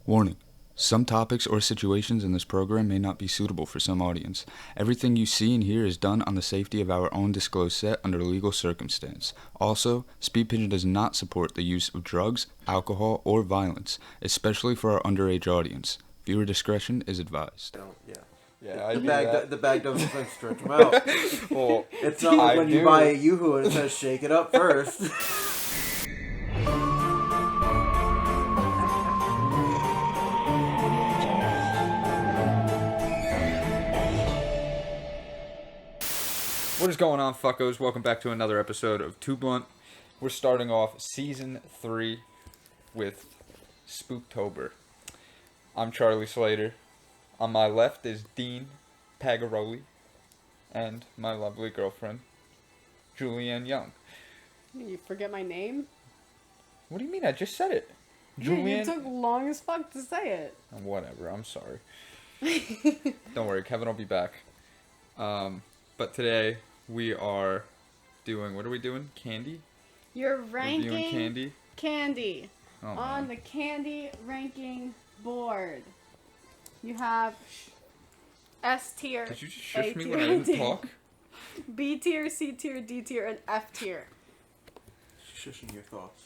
Warning. Some topics or situations in this program may not be suitable for some audience. Everything you see and hear is done on the safety of our own disclosed set under legal circumstance. Also, Speedpigeon does not support the use of drugs, alcohol, or violence, especially for our underage audience. Viewer discretion is advised. Yeah, The bag doesn't like stretch them out. Well, It's not like when you buy a Yoo-Hoo and it says shake it up first. What is going on, fuckos? Welcome back to another episode of Too Blunt. We're starting off Season 3 with Spooktober. I'm Charlie Slater. On my left is Dean Pagliaroli and my lovely girlfriend, Julianne Young. You forget my name? What do you mean? I just said it. You took long as fuck to say it. Whatever, I'm sorry. Don't worry, Kevin will be back. But today we are doing, what are we doing? Candy? You're ranking Reviewing candy? Oh, on man. the candy ranking board. You have S tier, Did you just A shush me tier, when I didn't D, talk? B tier, C tier, D tier, and F tier. Shushing your thoughts.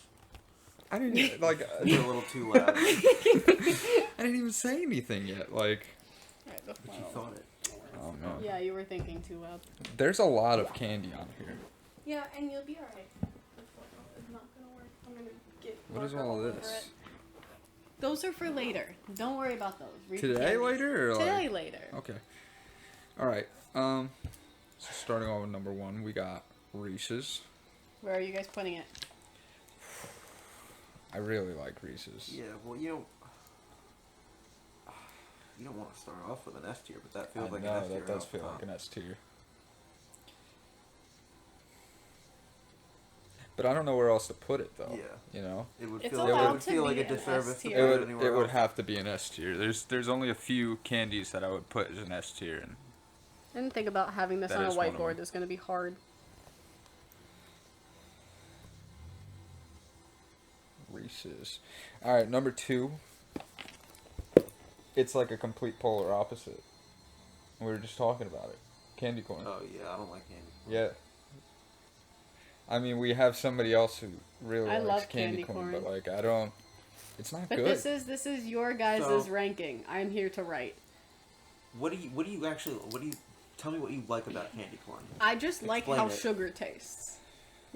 I didn't, like, You're a little too loud. I didn't even say anything yet, like... Alright, the But you final. thought it. Oh, no. Yeah, you were thinking too loud. There's a lot of candy on here. Yeah, and you'll be alright. It's not gonna work. I'm gonna get What is marker all over this? it. Those are for later. Don't worry about those. Read the Today, candies. later, or Today, like... later. Okay. Alright, so starting off with number 1, we got Reese's. Where are you guys putting it? I really like Reese's. Yeah, well, you don't want to start off with an S tier, but that feels like an S tier. that does feel like an S tier. But I don't know where else to put it, though. Yeah. You know? It would It's feel, allowed it would to feel be like a an disservice S to tier. put It it would anywhere else. have to be an S tier. There's only a few candies that I would put as an S tier, and I didn't think about having this That on a is one of whiteboard. them. It's going to be hard. Reese's. Alright, number 2. It's like a complete polar opposite. We were just talking about it. Candy corn. Oh, yeah, I don't like candy. Yeah. I mean, we have somebody else who really I likes candy candy corn, corn. but like I don't. It's not But good. this is your guys' So- ranking. I'm here to write. What do you tell me what you like about candy corn? I just like Explain how it. sugar tastes.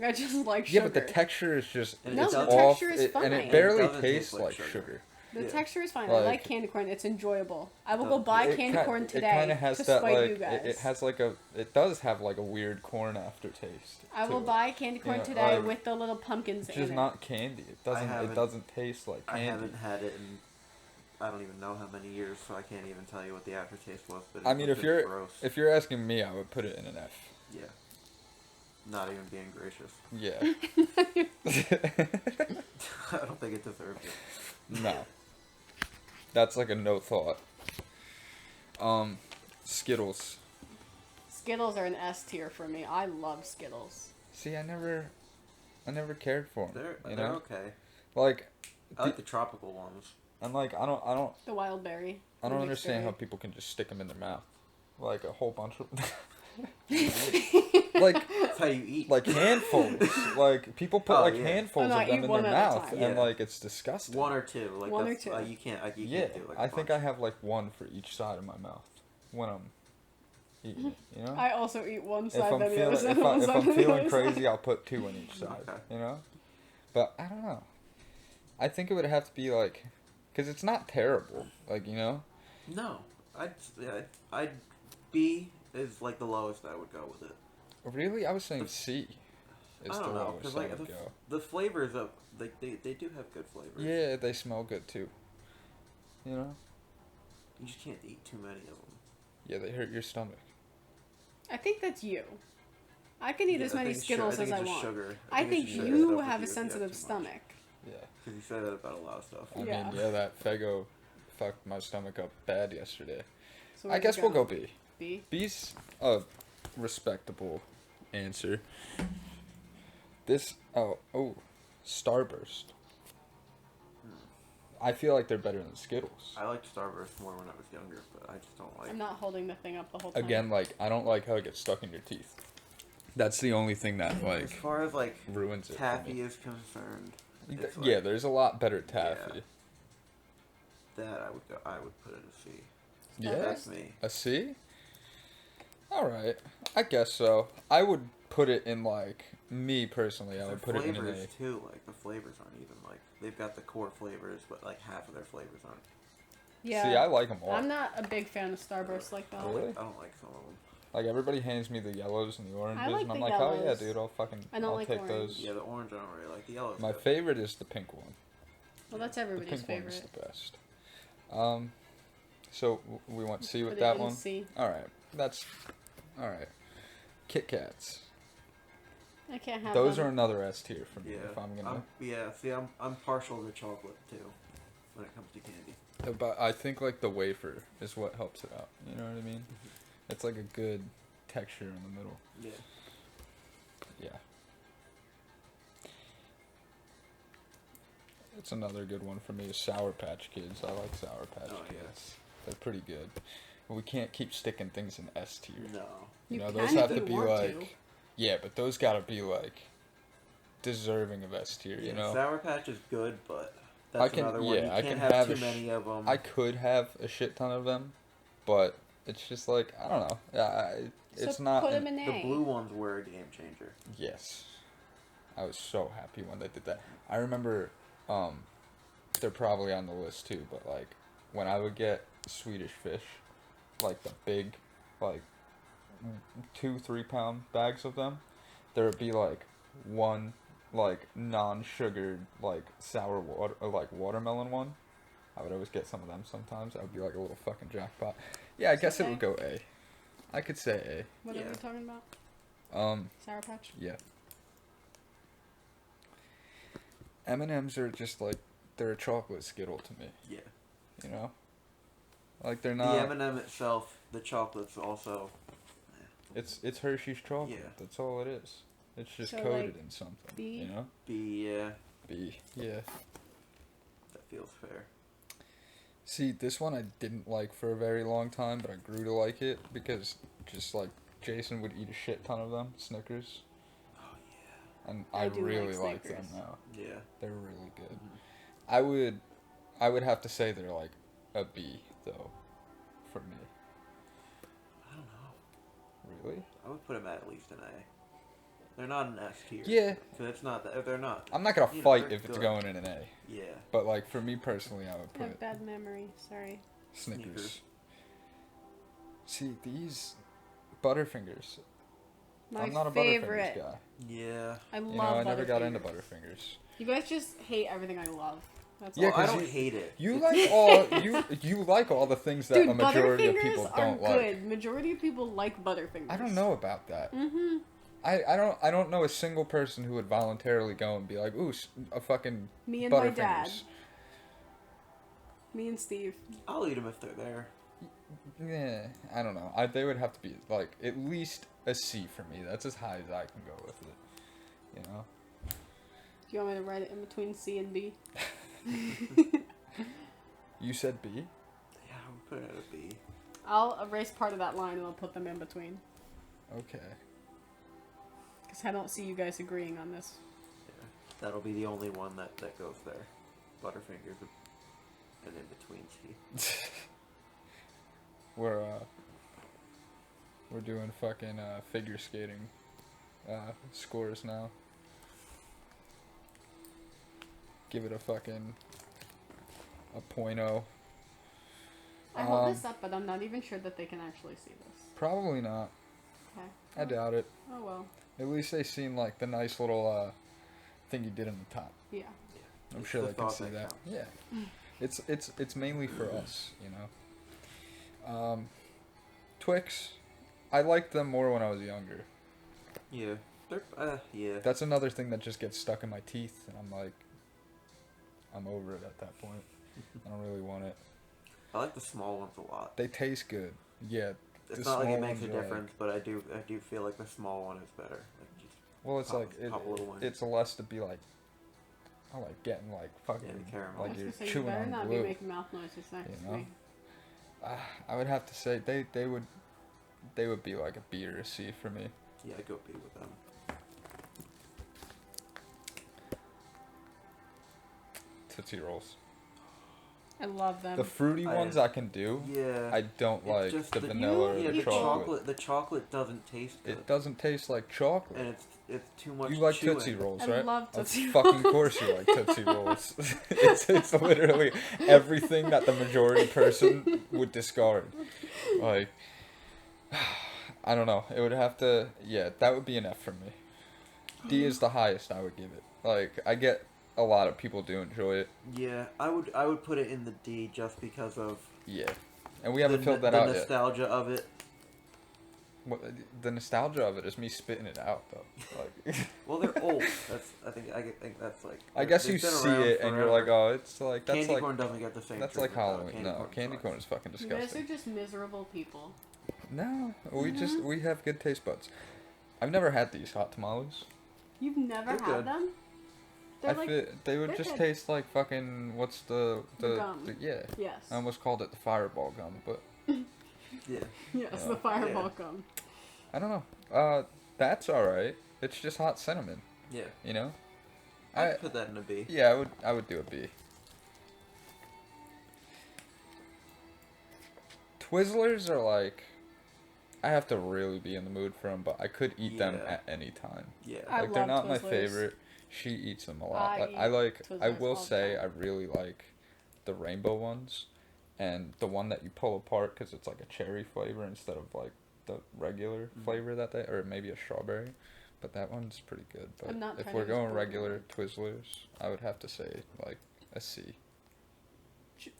I just like Yeah, sugar. but the texture is just And No, it's the off, texture is and fine. it barely It doesn't tastes taste like like sugar. sugar. The Yeah. texture is fine. I Like- like candy corn. It's enjoyable. I will No, go buy It candy ki- corn It today kind of has to that spite like you guys. it has like a it does have like a weird corn aftertaste. I will to it. buy candy corn Yeah, today like, with the little pumpkins It's in just it. not candy. It doesn't. It haven't- doesn't taste like I candy. haven't had it in I don't even know how many years, so I can't even tell you what the aftertaste was. But it I mean, was if just you're gross. if you're asking me, I would put it in an F. Yeah. Not even being gracious. Yeah. I don't think it deserves it. No. That's like a no thought. Skittles. Skittles are an S tier for me. I love Skittles. See, I never cared for them. They're you know, okay. like, I like the tropical ones. I'm like, I don't The wild berry. I the don't mixed understand how berry. people can just stick them in their mouth, like a whole bunch of, like That's how you eat. like handfuls. Like people put Oh, like yeah. handfuls Oh, no, I of them eat in one their at a mouth, time. and Yeah. like it's disgusting. One or two. Like One or that's, two. You can't. You Yeah, can't do like. I think I have like one for each side of my mouth when I'm eating it. You know. I also eat one If side, I'm then the feeling other side, if one side, I'm then the feeling other crazy, side. I'll put 2 on each side. Okay. You know. But I don't know. I think it would have to be like, because it's not terrible. Like you know. No, I'd B is like the lowest I would go with it. Really, I was saying C. Is I the don't know lowest because I like would go. the flavors of like they do have good flavors. Yeah, they smell good too. You know? You just can't eat too many of them. Yeah, they hurt your stomach. I think that's you. I can eat Yeah, as I many think it's Skittles think as I it's just want. Sugar. I think it's just you sugar have a stuff with you if you sensitive too much. stomach. Yeah. Because you say that about a lot of stuff. I Yeah. mean, yeah, that Faygo fucked my stomach up bad yesterday. So I where'd guess you we'll go B. B. B's a respectable answer. This, oh, Starburst. I feel like they're better than Skittles. I liked Starburst more when I was younger, but I just don't like. I'm not holding the thing up the whole time. Again, like, I don't like how it gets stuck in your teeth. That's the only thing that, like, As far as like ruins it for taffy me. is concerned, it's Yeah, like, there's a lot better taffy. that I would put it a C. Yeah? That's me. A C? Alright. I guess so. I would put it in, like, me personally, I would put it in an Flavors A. too, like the flavors aren't even like they've got the core flavors, but like half of their flavors aren't. Yeah. See, I like them all. I'm not a big fan of Starburst like that. Really? I don't like some of them. Like, everybody hands me the yellows and the oranges, like and I'm the like, oh yeah, yellows. dude, I'll like take orange. those. Yeah, the orange I don't really like. The yellow. My favorite is the pink one. Well, that's The everybody's pink one is favorite. the best. So we want C with Put it that in one? C. Alright, that's... Alright. Kit Kats. I can't have Those them. are another S tier for me, Yeah. if I'm gonna... See, I'm partial to chocolate too, when it comes to candy. But I think, like, the wafer is what helps it out. You know what I mean? It's like a good texture in the middle. Yeah. Yeah. It's another good one for me is Sour Patch Kids. I like Sour Patch Oh, Kids. yes. They're pretty good. But we can't keep sticking things in S tier. No. You know, can those if have to you be want like... to. Yeah, but those gotta be, like, deserving of S tier, you know? Sour Patch is good, but I that's can- another one. yeah, You I can't can have too a many of them. I could have a shit ton of them, but it's just like, I don't know. It's So not... put an- them in The A. blue ones were a game changer. Yes. I was so happy when they did that. I remember, they're probably on the list too, but like, when I would get Swedish Fish, like the big, like, 2-3 pound bags of them, there would be like one, like, non-sugared, like, sour water, or like watermelon one. I would always get some of them sometimes. That would be like a little fucking jackpot. Yeah, I guess it would go A. I could say What Yeah. are we talking about? A. Sour Patch? Yeah. M&M's are just like, they're a chocolate Skittle to me, Yeah. you know? Like, they're The not... M&M itself, the chocolate's also. It's Hershey's chocolate. Yeah. That's all it is. It's just So, coated like, in something, B? you know? Yeah, B. Yeah. that feels fair. See, this one I didn't like for a very long time, but I grew to like it because just like Jason would eat a shit ton of them, Snickers. Oh And I I do really like like them Snickers. now. yeah. Yeah. They're really good. I would have to say they're like a B though, for me. I don't know. Really? I would put them at least an A. They're not an S tier. Yeah. So it's not that they're not. I'm not gonna You know, fight they're if it's good. going in an A, Yeah. but like for me personally, I would I have put bad memory. Sorry. Snickers. Snickers. See these Butterfingers. My I'm not a favorite. Butterfingers guy. Yeah. I love You know, I never got into Butterfingers. Butterfingers. You guys just hate everything I love. That's Yeah, all. Well, I 'cause don't you- hate it. You It's- like all you like all the things that Dude, a majority of Butterfingers people are don't like. good. Majority of people like Butterfingers. I don't know about that. Mm-hmm. I don't know a single person who would voluntarily go and be like, ooh, a fucking Me and my Butterfingers. dad. Me and Steve. I'll eat them if they're there. Yeah, I don't know. They would have to be like at least a C for me. That's as high as I can go with it. You know. Do you want me to write it in between C and B? You said B. Yeah, I would put it at a B. I'll erase part of that line and I'll put them in between. Okay. Because I don't see you guys agreeing on this. Yeah. That'll be the only one that goes there. Butterfingers and in between C. We're doing fucking figure skating scores now. Give it a fucking a 0.0. I hold this up, but I'm not even sure that they can actually see this. Probably not. Okay. I doubt it. Oh well. At least they seen like the nice little thing you did in the top. Yeah. I'm It's sure the they can thought see that. counts. Yeah. It's mainly for us, you know. Twix, I liked them more when I was younger. Yeah. They're, yeah. That's another thing that just gets stuck in my teeth, and I'm like, I'm over it at that point. I don't really want it. I like the small ones a lot. They taste good. Yeah. It's the not like it small makes a ones are like- difference, but I do feel like the small one is better. Like just Well, it's pop- like pop a little one. it's less to be like I like getting like fucking Yeah, the caramel. I like was you're gonna say, you chewing better on not glue. be making mouth noises next You to know? me. I would have to say they would be like a B or a C for me. Yeah, go B with them. Tootsie Rolls. I love them. The fruity ones I can do. Yeah. I don't It's like just the the- vanilla or Yeah, the the chocolate. The chocolate doesn't taste good. It doesn't taste like chocolate. And it's too much. You like chewing. Tootsie Rolls, I right? love Tootsie Of fucking Rolls. course you like Tootsie Rolls. it's literally everything that the majority person would discard. Like, I don't know. It would have to. Yeah, that would be an F for me. D is the highest I would give it. Like, I get a lot of people do enjoy it. Yeah, I would put it in the D just because of Yeah, and we haven't filled that out the yet. nostalgia of it. What, the nostalgia of it is me spitting it out though. Like, Well, they're old. I think that's like. I guess they've you been see around it and you're forever. like, oh, it's like that's Candy like corn doesn't get the same. that's like treatment, though. Halloween. No, candy corn is fucking You guys are disgusting. just miserable people. No, we have good taste buds. I've never had these hot tamales. You've never They're had good. them? They're They would they're just good. taste like fucking what's the gum. yeah. Yes. I almost called it the fireball gum, but Yeah. Yes, the fireball gum. I don't know. That's all right. It's just hot cinnamon, Yeah. you know. I'd put that in a B. Yeah, I would do a B. Twizzlers are like, I have to really be in the mood for them, but I could eat them Yeah. at any time. Yeah. I Like they're love not my Twizzlers. favorite. She eats them a lot. I I like. eat I Twizzlers will all the say time. I really like the rainbow ones, and the one that you pull apart because it's like a cherry flavor instead of like the regular flavor that they, or maybe a strawberry. But that one's pretty good. But I'm not if trying we're to just going go regular Twizzlers, I would have to say like a C.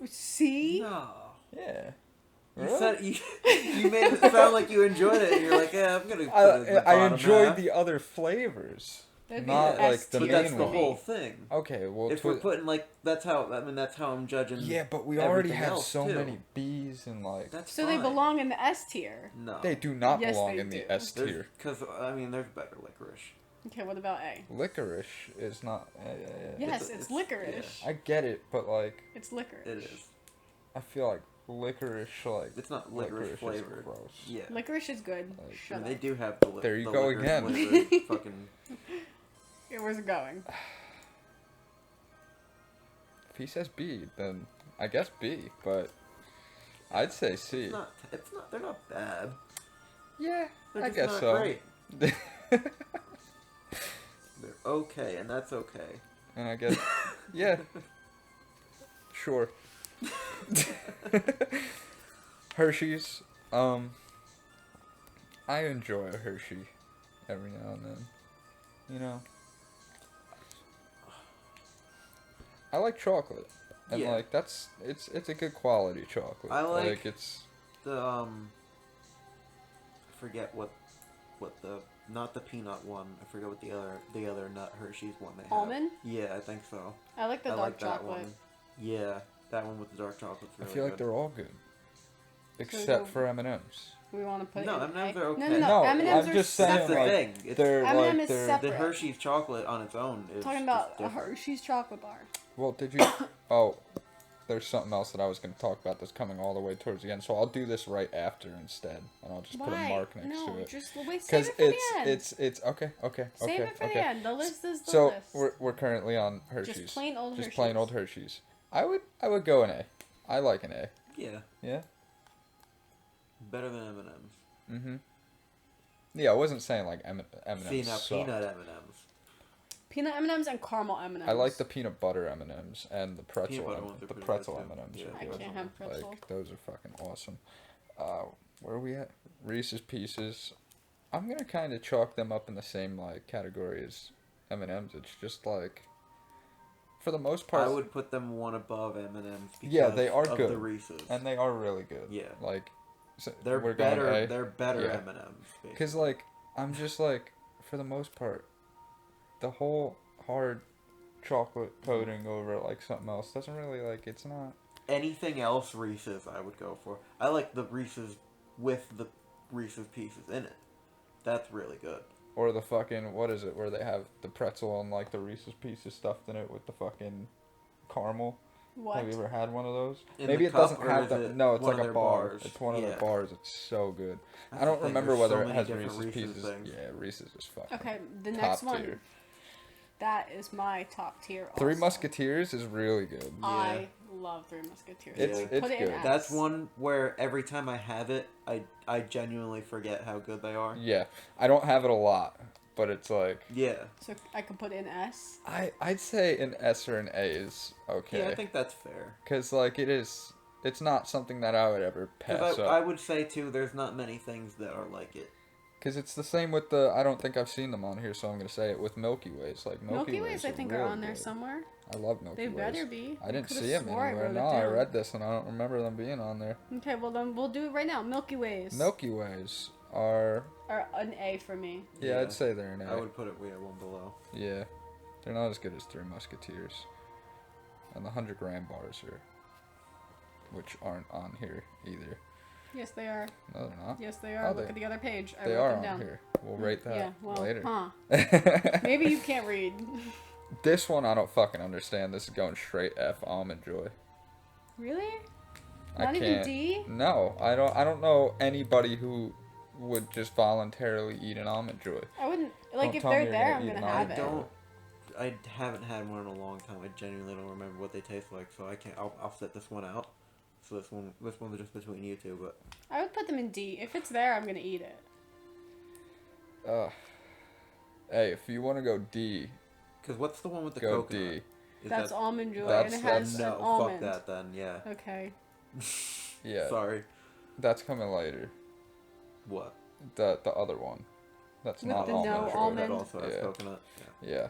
See? No. Yeah. You Really? said you made it sound like you enjoyed it, and you're like, yeah, I'm gonna. Put it in the I bottom enjoyed half. the other flavors, They're the not S like the tier But main that's the one. whole thing. Okay, well, If we're putting like that's how I'm judging. yeah, but we already everything have else, so too. many B's and like That's So fine. they belong in the S tier. No. they do not Yes, belong they in the do. S tier. Because I mean, there's better licorice. Okay, what about A? Licorice is not. Yes, It's- it's licorice. I get it, but like It's licorice. It is. I feel like licorice like It's not licorice is flavored. gross. Yeah. Licorice is good. Like, I Shut mean, up. they do have the. There you the go licorice again. flavored fucking. Okay, where's it going? If he says B, then I guess B, but I'd say C. It's not. They're not bad. Yeah, They're I just guess not so. great. They're okay, and that's okay. And I guess, yeah, sure. Hershey's, I enjoy a Hershey every now and then, you know. I like chocolate, and Yeah. like it's a good quality chocolate. I like- it's The I forget what the not the peanut one. I forget what the other nut Hershey's one they have. Almond? Yeah, I think so. I like the I dark like that chocolate. one. Yeah, that one with the dark chocolate's I really feel like good. they're all good, except go- for M&M's. We want to put No, it in M&Ms A. are okay. No, no, no. No, M&Ms I'm are just saying, That's the separate. like, thing. It's, they're M&M like is they're. separate. the Hershey's chocolate on its own is Talking just about a different. Hershey's chocolate bar. Well, did you? Oh, there's something else that I was going to talk about that's coming all the way towards the end. So I'll do this right after instead, and I'll just Why? put a mark next no, to it. just wait. Save Because it for the end. it's okay. Save it for the end. The list is the So list. we're currently on Hershey's. Just plain old Just Hershey's. plain old Hershey's. I would go an A. I like an A. Yeah, Yeah. better than M&M's. Mhm. Yeah, I wasn't saying like M&M's. See now, suck. peanut M&M's. Peanut M&Ms and caramel M&Ms. I like the peanut butter M&Ms and the pretzel Peanut butter ones are the pretty pretzel good, too. M&Ms Yeah. are I good. can't have pretzel. Like those are fucking awesome. Where are we at? Reese's Pieces. I'm gonna kind of chalk them up in the same like category as M&Ms. It's just like, for the most part, I would put them one above M&M's. Yeah, they are of good. The Reese's. and they are really good. Yeah. Like, so They're we're better. Going A. They're better Yeah. M&M's. Because, like, I'm just, like, for the most part, the whole hard chocolate coating over, like, something else doesn't really, like, it's not... Anything else Reese's, I would go for. I like the Reese's with the Reese's Pieces in it. That's really good. Or the fucking, what is it, where they have the pretzel and like the Reese's Pieces stuffed in it with the fucking caramel. What? Have you ever had one of those? In Maybe the it cup, doesn't or have is the. it No, it's one like of a their bar. bars? It's one of Yeah. the bars. It's so good. That's I don't the thing, remember there's whether so it many has different Reese's Reese's Pieces. things. Yeah, Reese's is fucking. Okay, the top next one. tier. That is my top tier. Also. Three Musketeers is really good. I love Three Musketeers. It's Put it's it in good. S. That's one where every time I have it, I genuinely forget how good they are. Yeah, I don't have it a lot, but it's like Yeah. So I can put it in S. I'd say an S or an A is okay. Yeah, I think that's fair. Cause like it's not something that I would ever pass Because up. I would say, too, there's not many things that are like it. Cause it's the same with the. I don't think I've seen them on here, so I'm gonna say it with Milky Ways. Like Milky Ways, I think, are really on there good. somewhere. I love Milky They Ways. better be. I didn't could've see them swore I anywhere. wrote it No, I down. read this and I don't remember them being on there. Okay, well then we'll do it right now. Milky Ways. Milky Ways are. Are an A for me. Yeah, I'd say they're an A. I would put it one below. Yeah, they're not as good as Three Musketeers, and the 100-gram bars are, which aren't on here either. Yes, they are. No, they're not. Yes, they are. Oh, Look they- at the other page. I They wrote are them on down. here. We'll rate that Yeah, well, later. huh. Maybe you can't read. This one I don't fucking understand. This is going straight F. Almond Joy. Really? I Not can't. even D? No, I don't. I don't know anybody who would just voluntarily eat an Almond Joy. I wouldn't. Like, Don't if tell me they're you're there, gonna I'm eat gonna an have almond it. joy. I haven't had one in a long time. I genuinely don't remember what they taste like, so I can't. I'll set this one out. So this one's just between you two, but I would put them in D. If it's there, I'm gonna eat it. Hey, if you want to go D, because what's the one with the go coconut? D. Is That's that, almond joy, That's- and it has no, an almond. fuck that then. Yeah. Okay. Yeah, Sorry. that's coming later. What? The other one. That's With not the almond no joy. That almond? also has Yeah. coconut. Yeah. Yeah.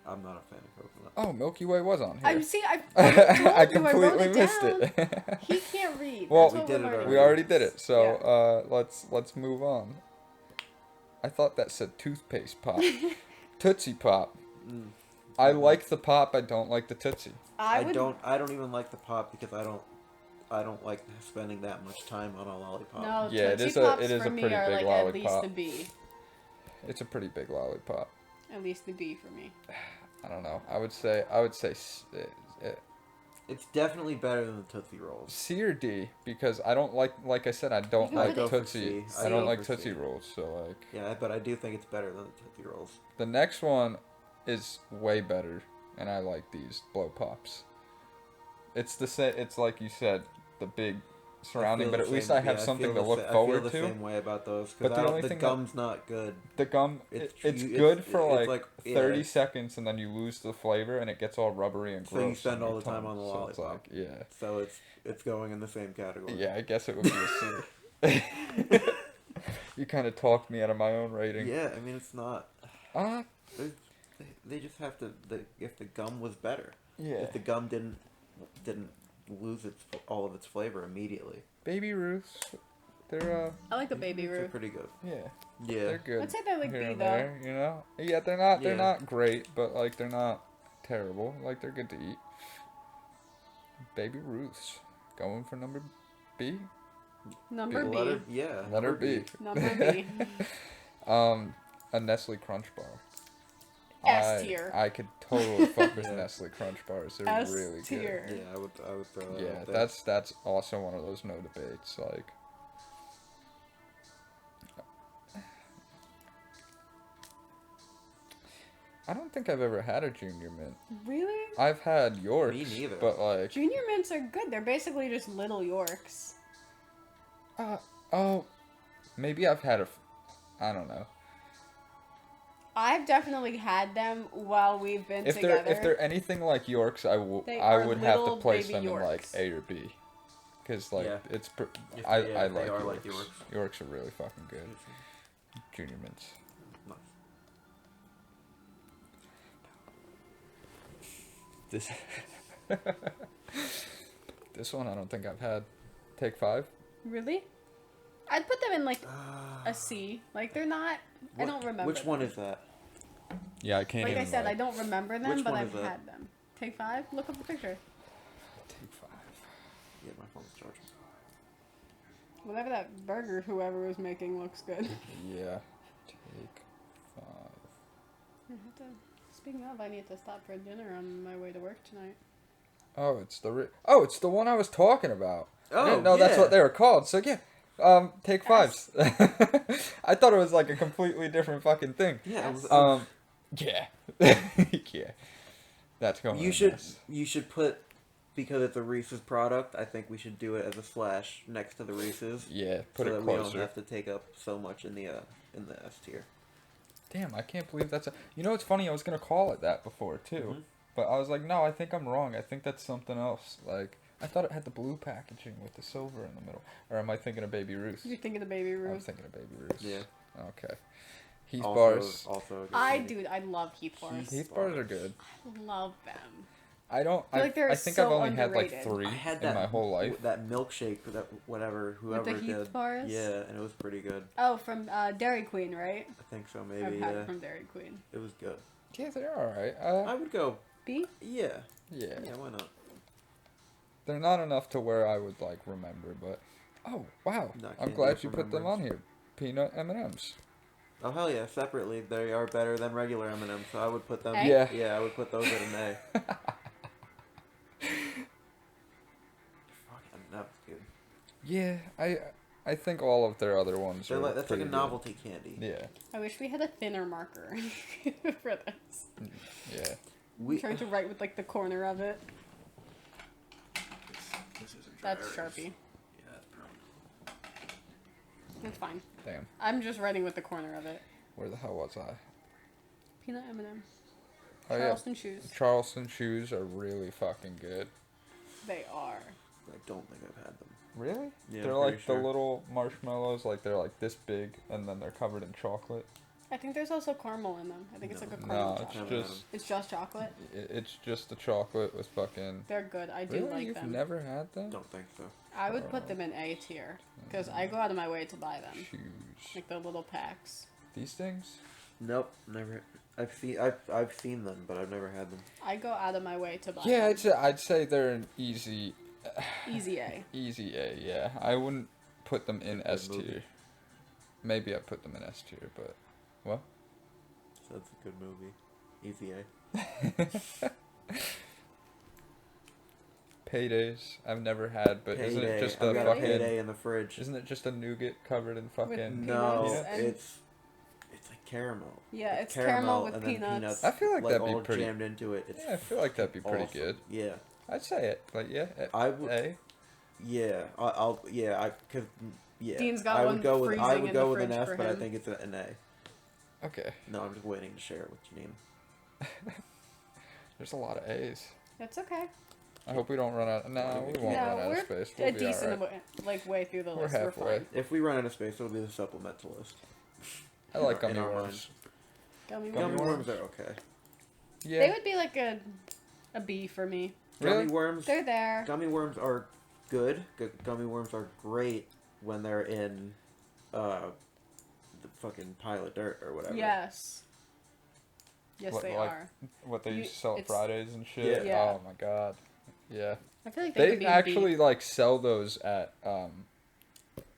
I'm not a fan of coconut. Oh, Milky Way was on here. I see. I told you, I I wrote completely it missed down. it. He can't read. Well, That's we what did we're it learning. We already did it, so Yeah. let's move on. I thought that said toothpaste pop. Tootsie Pop. Mm. I like the pop, I don't like the Tootsie. I would. I don't even like the pop because I don't like spending that much time on a lollipop. No, Yeah, it Tootsie is a- Pops it is for a me pretty are big like lollipop. at least a B. It's a pretty big lollipop. At least a B for me. I don't know. I would say It's definitely better than the Tootsie Rolls. C or D because I don't like I said I don't You can like put it- I'd go for Tootsie. C. I don't I'd like go for Tootsie C. Rolls, so like Yeah, but I do think it's better than the Tootsie Rolls. the next one is way better, and I like these blow pops. It's the same. It's like you said, the big surrounding, I but feel at the least same- I have yeah, something feel to the look sa- forward I feel the to. same way about those But the only the thing that- gum's not good. The gum, It's it's you- good it's- for it's like, yeah. 30 seconds, and then you lose the flavor, and it gets all rubbery and So gross. you spend on all your the time tongue. on the So it's lollipop. like, yeah, So it's going in the same category. yeah. I guess it would be a C. You kind of talked me out of my own rating. Yeah, I mean it's not. Ah, They just have to. If the gum was better. yeah. If the gum didn't lose all of its flavor immediately. Baby Ruths, they're I like the baby They're Ruth. pretty good. yeah, Yeah. they're good. I'd say they're like here B and though. there, you know. Yeah, they're Yeah. not great, but like they're not terrible. Like they're good to eat. Baby Ruths, going for number B. Number B. Letter, yeah. Letter B. Number B. A Nestle Crunch Bar. S tier. I could totally fuck with Yeah. Nestle Crunch Bars. They're S really tier. good. Yeah, I would throw that. Yeah, out there. that's also one of those no debates. Like, I don't think I've ever had a Junior Mint. Really? I've had Yorks, Me neither. but like, Junior mints are good. They're basically just little Yorks. oh, maybe I've had I don't know. I've definitely had them while we've been If together. they're anything like Yorks, I They I are would have to little place baby them in like Yorks. A or B, because like Yeah. If I they like are Yorks. like Yorks. Yorks are really fucking good. Junior Mints. Nice. This this one I don't think I've had. Take 5. Really? I'd put them in like a C. Like they're not. I don't remember. Which one them. is that? Yeah, I can't Like I even. said, I don't remember them, Which but one I've is that? had them. Take 5. Look up the picture. Take 5. Yeah, my phone's charging. Whatever that burger whoever was making looks good. Yeah. Take I have to. Speaking of, I need to stop for dinner on my way to work tonight. Oh, it's the one I was talking about. I didn't Oh, know that's yeah. what they were called. So yeah, take fives. I thought it was like a completely different fucking thing. Yeah. It was, Yeah, yeah. That's going. you in should this. you should put, because it's a Reese's product. I think we should do it as a slash next to the Reese's. Yeah, put so it that we don't closer. have to take up so much in the S tier. Damn, I can't believe that's a. You know, it's funny. I was gonna call it that before too, Mhm. but I was like, no, I think I'm wrong. I think that's something else. Like, I thought it had the blue packaging with the silver in the middle. Or am I thinking of Baby Ruth? You're thinking of Baby I'm Ruth. thinking of Baby Ruth. Yeah. Okay. Heath Also, bars. also a good candy. Dude, I love Heath bars. Heath bars are good. I love them. I don't. I feel like they're I think so I've only had like underrated. 3 I had in that my whole life. That milkshake that whoever the Heath did. bars? Yeah, and it was pretty good. Oh, from Dairy Queen, right? I think so, I've maybe. had Yeah, it from Dairy Queen. it was good. Yeah, they're all right. I would go. B? Yeah. Yeah, Yeah, why not? they're not enough to where I would like remember, but oh wow, No, I I'm can't glad do you put them on here. Peanut M&Ms. Oh hell yeah! Separately, they are better than regular M&Ms. So I would put them. A? Yeah. Yeah, I would put those at an A. Fucking nuts, dude. Yeah, I think all of their other ones They're are like, that's like pretty a good. novelty candy. Yeah, I wish we had a thinner marker for this. yeah. I'm trying to write with like the corner of it. This isn't That's dry erase. Sharpie. Yeah, that's brown. That's fine. Damn, I'm just writing with the corner of it. where the hell was I? Peanut M&M. Oh Charleston shoes. yeah, Charleston shoes are really fucking good. They are. I don't think I've had them. Really? Yeah, They're I'm like pretty sure. the little marshmallows, like they're like this big, and then they're covered in chocolate. I think there's also caramel in them. I think it's like a No, caramel it's chocolate. just It's just chocolate. it's just the chocolate with fucking. They're good. I do Really? like You've them. never had them? Don't think so. I would put them in A tier because I go out of my way to buy them, Shoes. like the little packs. These things? Nope, never. I've seen them, but I've never had them. I go out of my way to buy Yeah, them. I'd say they're an easy Easy A. easy A. Yeah, I wouldn't put them in Good S movie. tier. Maybe I'd put them in S tier, but what? So that's a good movie. Easy A. Paydays. I've never had, but isn't it Payday. just I've a got fucking? a payday in the fridge. Isn't it just a nougat covered in fucking? No, peanuts and- it's like caramel. Yeah, it's caramel with and then peanuts. I feel like that'd be all pretty- jammed into it. It's Yeah, I feel like that'd be pretty awesome. good. Yeah, I'd say it, but yeah, I would. A. Yeah, cause yeah. Dean's got I one would go with freezing in an the S, fridge for but I him. think it's an A. Okay. No, I'm just waiting to share what you mean. There's a lot of A's. That's okay. I hope we don't run out. No, we won't No, run out we're of space. We'll a be decent alright. way through the We're list. halfway. We're fine. If we run out of space, it'll be the supplemental list. I like in gummy our worms. Gummy Gummy worms. Gummy worms are okay. Yeah. They would be like a B for me. Really? Gummy worms. They're there. Gummy worms are good. Gummy worms are great when they're in the fucking pile of dirt or whatever. Yes. Yes, What, they like- are. What they You- used to sell at it's- Fridays and shit. Yeah. Oh my god. Yeah. I feel like they, could They be actually B. like sell those at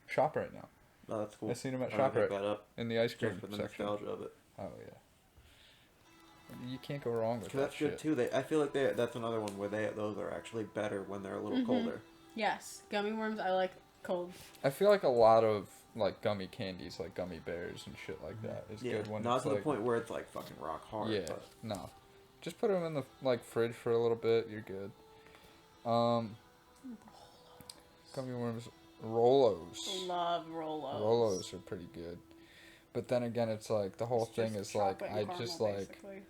Shop right now. Oh, that's cool. I seen them at I'm gonna Shop pick right that up in the ice cream just for the section. nostalgia of it. Oh yeah. You can't go wrong with 'Cause that that's good shit. too. I feel like that's another one where those are actually better when they're a little Mhm. colder. Yes, gummy worms. I like cold. I feel like a lot of like gummy candies, like gummy bears and shit like that, is Yeah, good when not it's to like the point where it's like fucking rock hard. yeah, But no. Just put them in the like fridge for a little bit. You're good. Gummy worms, Rolos. Love Rolos. Rolos are pretty good. But then again, it's like the whole It's thing just is like chocolate and I caramel, just like basically.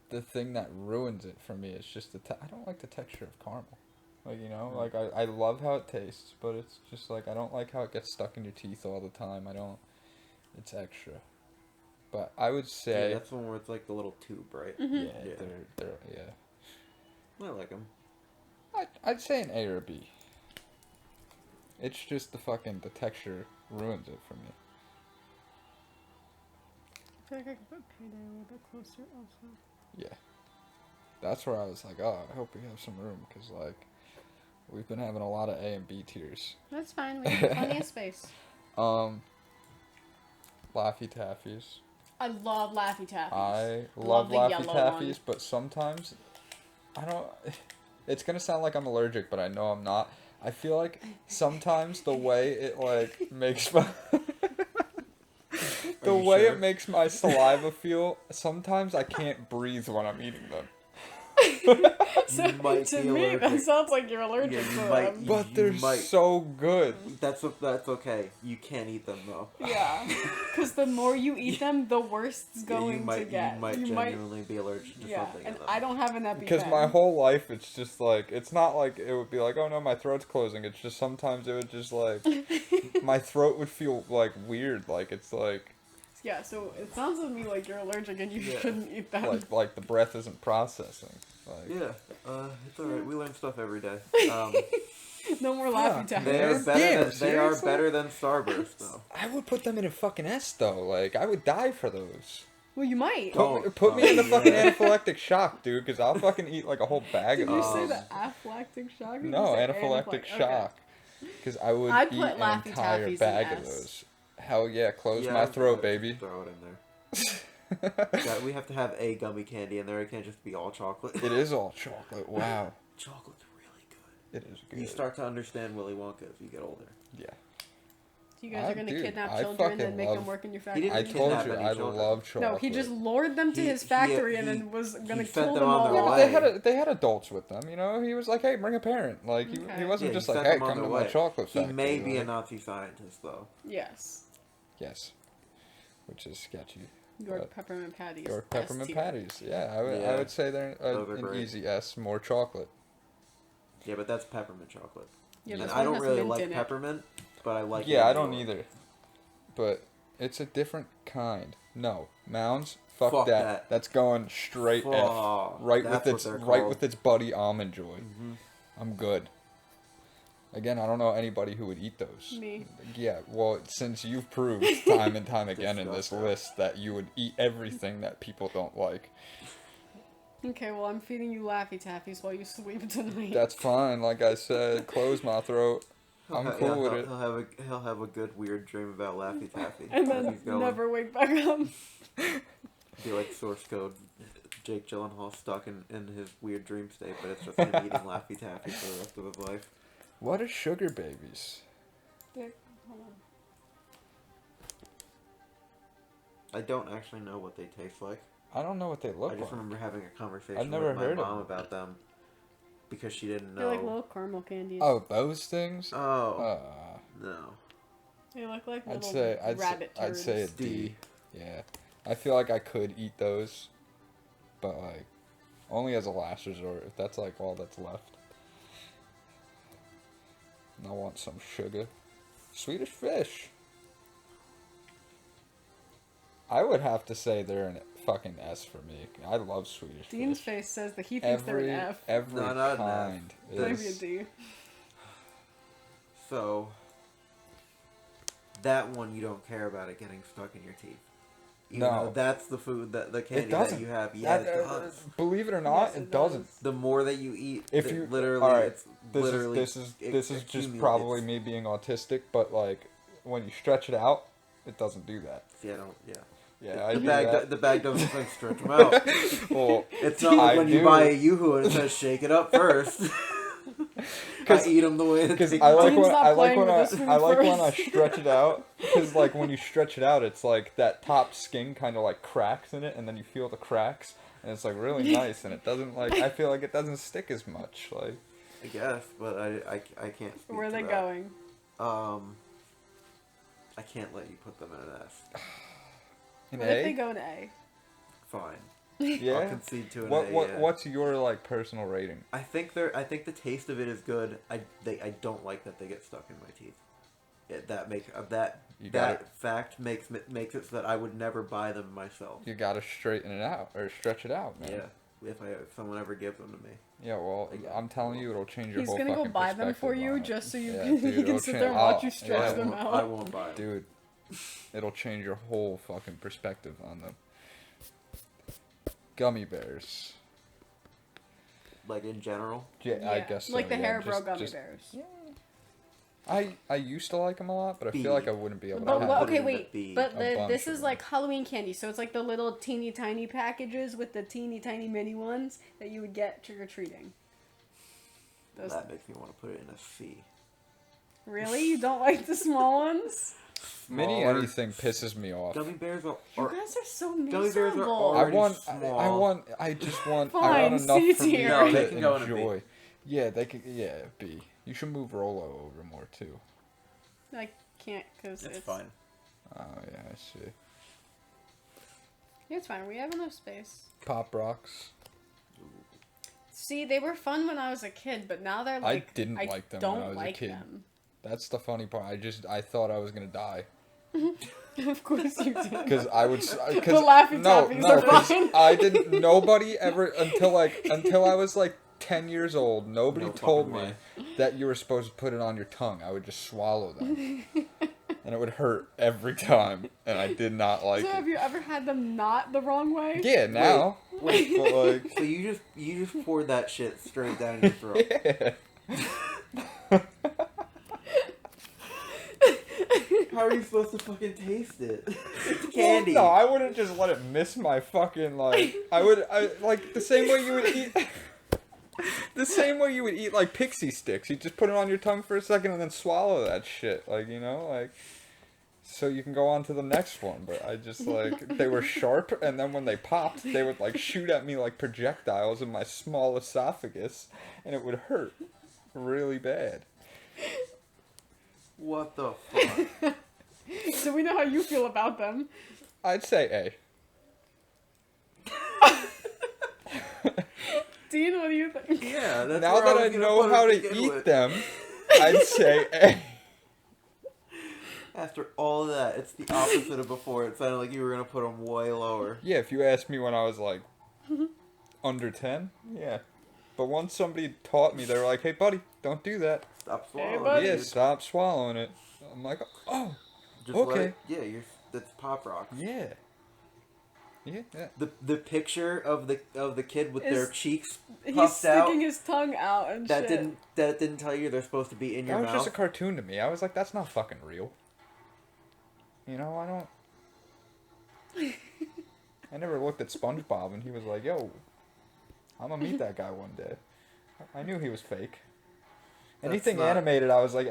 the thing that ruins it for me is just I don't like the texture of caramel. Like, you know, like I love how it tastes, but it's just like I don't like how it gets stuck in your teeth all the time. It's extra. But I would yeah, say that's the one where it's like the little tube, right? Mhm. yeah, Yeah. they're yeah. I like them. I'd say an A or B. It's just the texture ruins it for me. I feel like I could put Payday a little bit closer also. Yeah. That's where I was like, oh, I hope we have some room, because, like, we've been having a lot of A and B tiers. That's fine. We have plenty of space. Laffy Taffies. I love Laffy Taffies. I Love love the Laffy yellow Taffies, one. but sometimes I don't. It's gonna sound like I'm allergic, but I know I'm not. I feel like sometimes the way it like makes my the you way sure? it makes my saliva feel. Sometimes I can't breathe when I'm eating them. So, might to be me, that allergic. sounds like you're allergic Yeah, to you them. might- But You they're might- so good. That's okay. You can't eat them though. Yeah, because the more you eat them, the worse it's Yeah, going to get. You might genuinely be allergic to Yeah, something. and in them. I don't have an EpiPen. Because my whole life, it's just like, it's not like it would be like, oh no, my throat's closing. It's just sometimes it would just like, my throat would feel like weird. Like it's like, Yeah, so it sounds to me like you're allergic and you Yeah. shouldn't eat them. like the breath isn't processing. Like, Yeah, it's alright. We learn stuff every day. No more Fuck, Laffy Taffies. They are Man, better. damn, They are seriously? better than Starburst though. I would put them in a fucking S though. Like I would die for those. Well, you might. Don't. Put me in the Yeah. fucking anaphylactic shock, dude. Because I'll fucking eat like a whole bag Did of you those. say the anaphylactic shock? Or did No, you say anaphylactic okay. shock. Because I would I'd eat put an Laffy entire Taffies in bag of S. those. Hell yeah, close Yeah, my I'd throat, just baby. Throw it in there. Yeah, we have to have a gummy candy in there. It can't just be all chocolate. It is all chocolate. Wow, Chocolate's really good. it is good. You start to understand Willy Wonka as you get older. Yeah, You guys are going to Dude, kidnap I children and fucking make love- them work in your He factory? didn't I told kidnap you any I children. love chocolate. No, he just lured them to He- his he- factory and he- then was going to he fed kill them them on all. their Yeah, but way. they had adults with them, you know. He was like, "Hey, bring a parent." Like he Okay. wasn't Yeah, just he like, sent "Hey, them on come to their my way. chocolate He factory." may be a like- Nazi scientist though. Yes. Yes, which is sketchy. York But peppermint patties. York peppermint S tier. patties. Yeah, I Yeah. would say they're Those are an great. easy S. More chocolate. Yeah, but that's peppermint chocolate. Yeah, Yeah. this I one don't has really mint like in it. peppermint, but I like. Yeah, it I in don't York. either. But it's a different kind. No, Mounds. Fuck, Fuck that. that. That's going straight F. Fuck, Right that's with what its they're right called. with its buddy Almond Joy. Mm-hmm. I'm good. Again, I don't know anybody who would eat those. Me. Yeah, well, since you've proved time and time again in this Disgusting. list that you would eat everything that people don't like. Okay, well, I'm feeding you Laffy Taffies while you sleep tonight. That's fine. Like I said, close my throat. I'm cool with it. He'll have a good weird dream about Laffy Taffy. and as then he's going. never wake back up. Be like source code. Jake Gyllenhaal stuck in his weird dream state, but it's just him eating Laffy Taffy for the rest of his life. What are sugar babies? Hold on. I don't actually know what they taste like. I don't know what they look I just like. remember having a conversation I've never with my heard of mom them. about them because she didn't know. They're like little caramel candies. Oh, those things? Oh no. They look like I'd little say rabbit turds. I'd say a D. D. Yeah, I feel like I could eat those, but like only as a last resort. If that's like all that's left, and I want some sugar. Swedish Fish. I would have to say they're an fucking S for me. I love Swedish Dean's Fish. face says that he thinks they're an F. Every No, not an F. kind Maybe a is. D. So that one you don't care about it getting stuck in your teeth. Even No. though that's the food that the candy doesn't. that you have. Yeah, That, it does. believe it or not, Yes, it it doesn't. does. The more that you eat, If it you literally, all right, it's this literally is it this is just accumulates. probably me being autistic, but like when you stretch it out, it doesn't do that. Yeah, I don't. Yeah. Yeah, I The do bag, that. the bag doesn't like stretch them out. Well, It's not like I when you do. buy a Yoo-hoo and it says shake it up first. I eat them the way that because they I like Dean's when not I like playing when with this food I like when I first. stretch it out because like when you stretch it out, it's like that top skin kind of like cracks in it, and then you feel the cracks, and it's like really nice, and it doesn't like I feel like it doesn't stick as much. Like I guess, but I can't speak Where are to they that. going? I can't let you put them in an S. an What if they A, go to A? Fine. I'll yeah. concede to an What A. what yeah. what's your like personal rating? I think the taste of it is good. I don't like that they get stuck in my teeth. You got That fact makes it so that I would never buy them myself. You gotta straighten it out or stretch it out, man. Yeah. If someone ever gives them to me. Yeah, well, Again. I'm telling you, it'll change your He's whole gonna go fucking buy them for perspective you on it. just so you Yeah, can, dude, you can it'll sit change- there and watch you oh, stretch yeah, them I out. won't buy them. Dude, it'll change your whole fucking perspective on them. Gummy bears. Like in general. Yeah, I guess so. Like the yeah, Haribo gummy just- bears. I used to like them a lot, but I feel like I wouldn't be able to But have what, put it okay, in the wait. B. But A bunch this of is them. like Halloween candy, so it's like the little teeny tiny packages with the teeny tiny mini ones that you would get trick or treating. That makes me want to put it in a C. Really? You don't like the small ones? Mini Smaller. anything pisses me off. Gummy bears are. You guys are so Gummy bears are miserable. already I small. just want Fine, enough C for me tier. No, to they can go in a B. enjoy. Yeah, they could. Yeah, B. You should move Rolo over more too. I can't because It's it's fine. Oh yeah, I see. Yeah, it's fine. We have enough space. Pop rocks. See, they were fun when I was a kid, but now they're like didn't like them when I was a kid. Them. That's the funny part. I thought I was gonna die. Of course you did. Because I would. The Cause, Laffy no, Taffies no, are 'cause fine. I didn't. Nobody ever until I was like 10 years old. Nobody No told fucking me way. that you were supposed to put it on your tongue. I would just swallow them, and it would hurt every time, and I did not like So have it. you ever had them not the wrong way? Yeah, now, Wait. but like, So you just poured that shit straight down your throat. yeah. How are you supposed to fucking taste it? It's candy. Well, no, I wouldn't just let it miss my fucking like. I like the same way you would eat. The same way you would eat like pixie sticks. You just put it on your tongue for a second and then swallow that shit. Like, you know, like. So you can go on to the next one. But I just like they were sharp, and then when they popped, they would like shoot at me like projectiles in my small esophagus, and it would hurt really bad. What the fuck? So we know how you feel about them. I'd say Dean, what do you think? Yeah, A. that's Now where that I was gonna know put how it to begin eat with. them, I'd say A. After all of that, it's the opposite of before. It sounded like you were gonna put them way lower. Yeah, if you asked me when I was like under 10, yeah. But once somebody taught me, they were like, "Hey, buddy, don't do that. Stop Hey, swallowing. buddy. Yeah, dude. stop swallowing it." I'm like, "Oh, Just let okay. it- yeah, that's Pop Rocks. yeah, yeah." The picture of the kid with their Is- cheeks He's puffed out. sticking his tongue out and That shit. didn't tell you they're supposed to be in your That was mouth. just a cartoon to me. I was like, "That's not fucking real." You know, I don't. I never looked at SpongeBob and he was like, "Yo, I'm gonna meet that guy one day." I knew he was fake. That's Anything not- animated, I was like,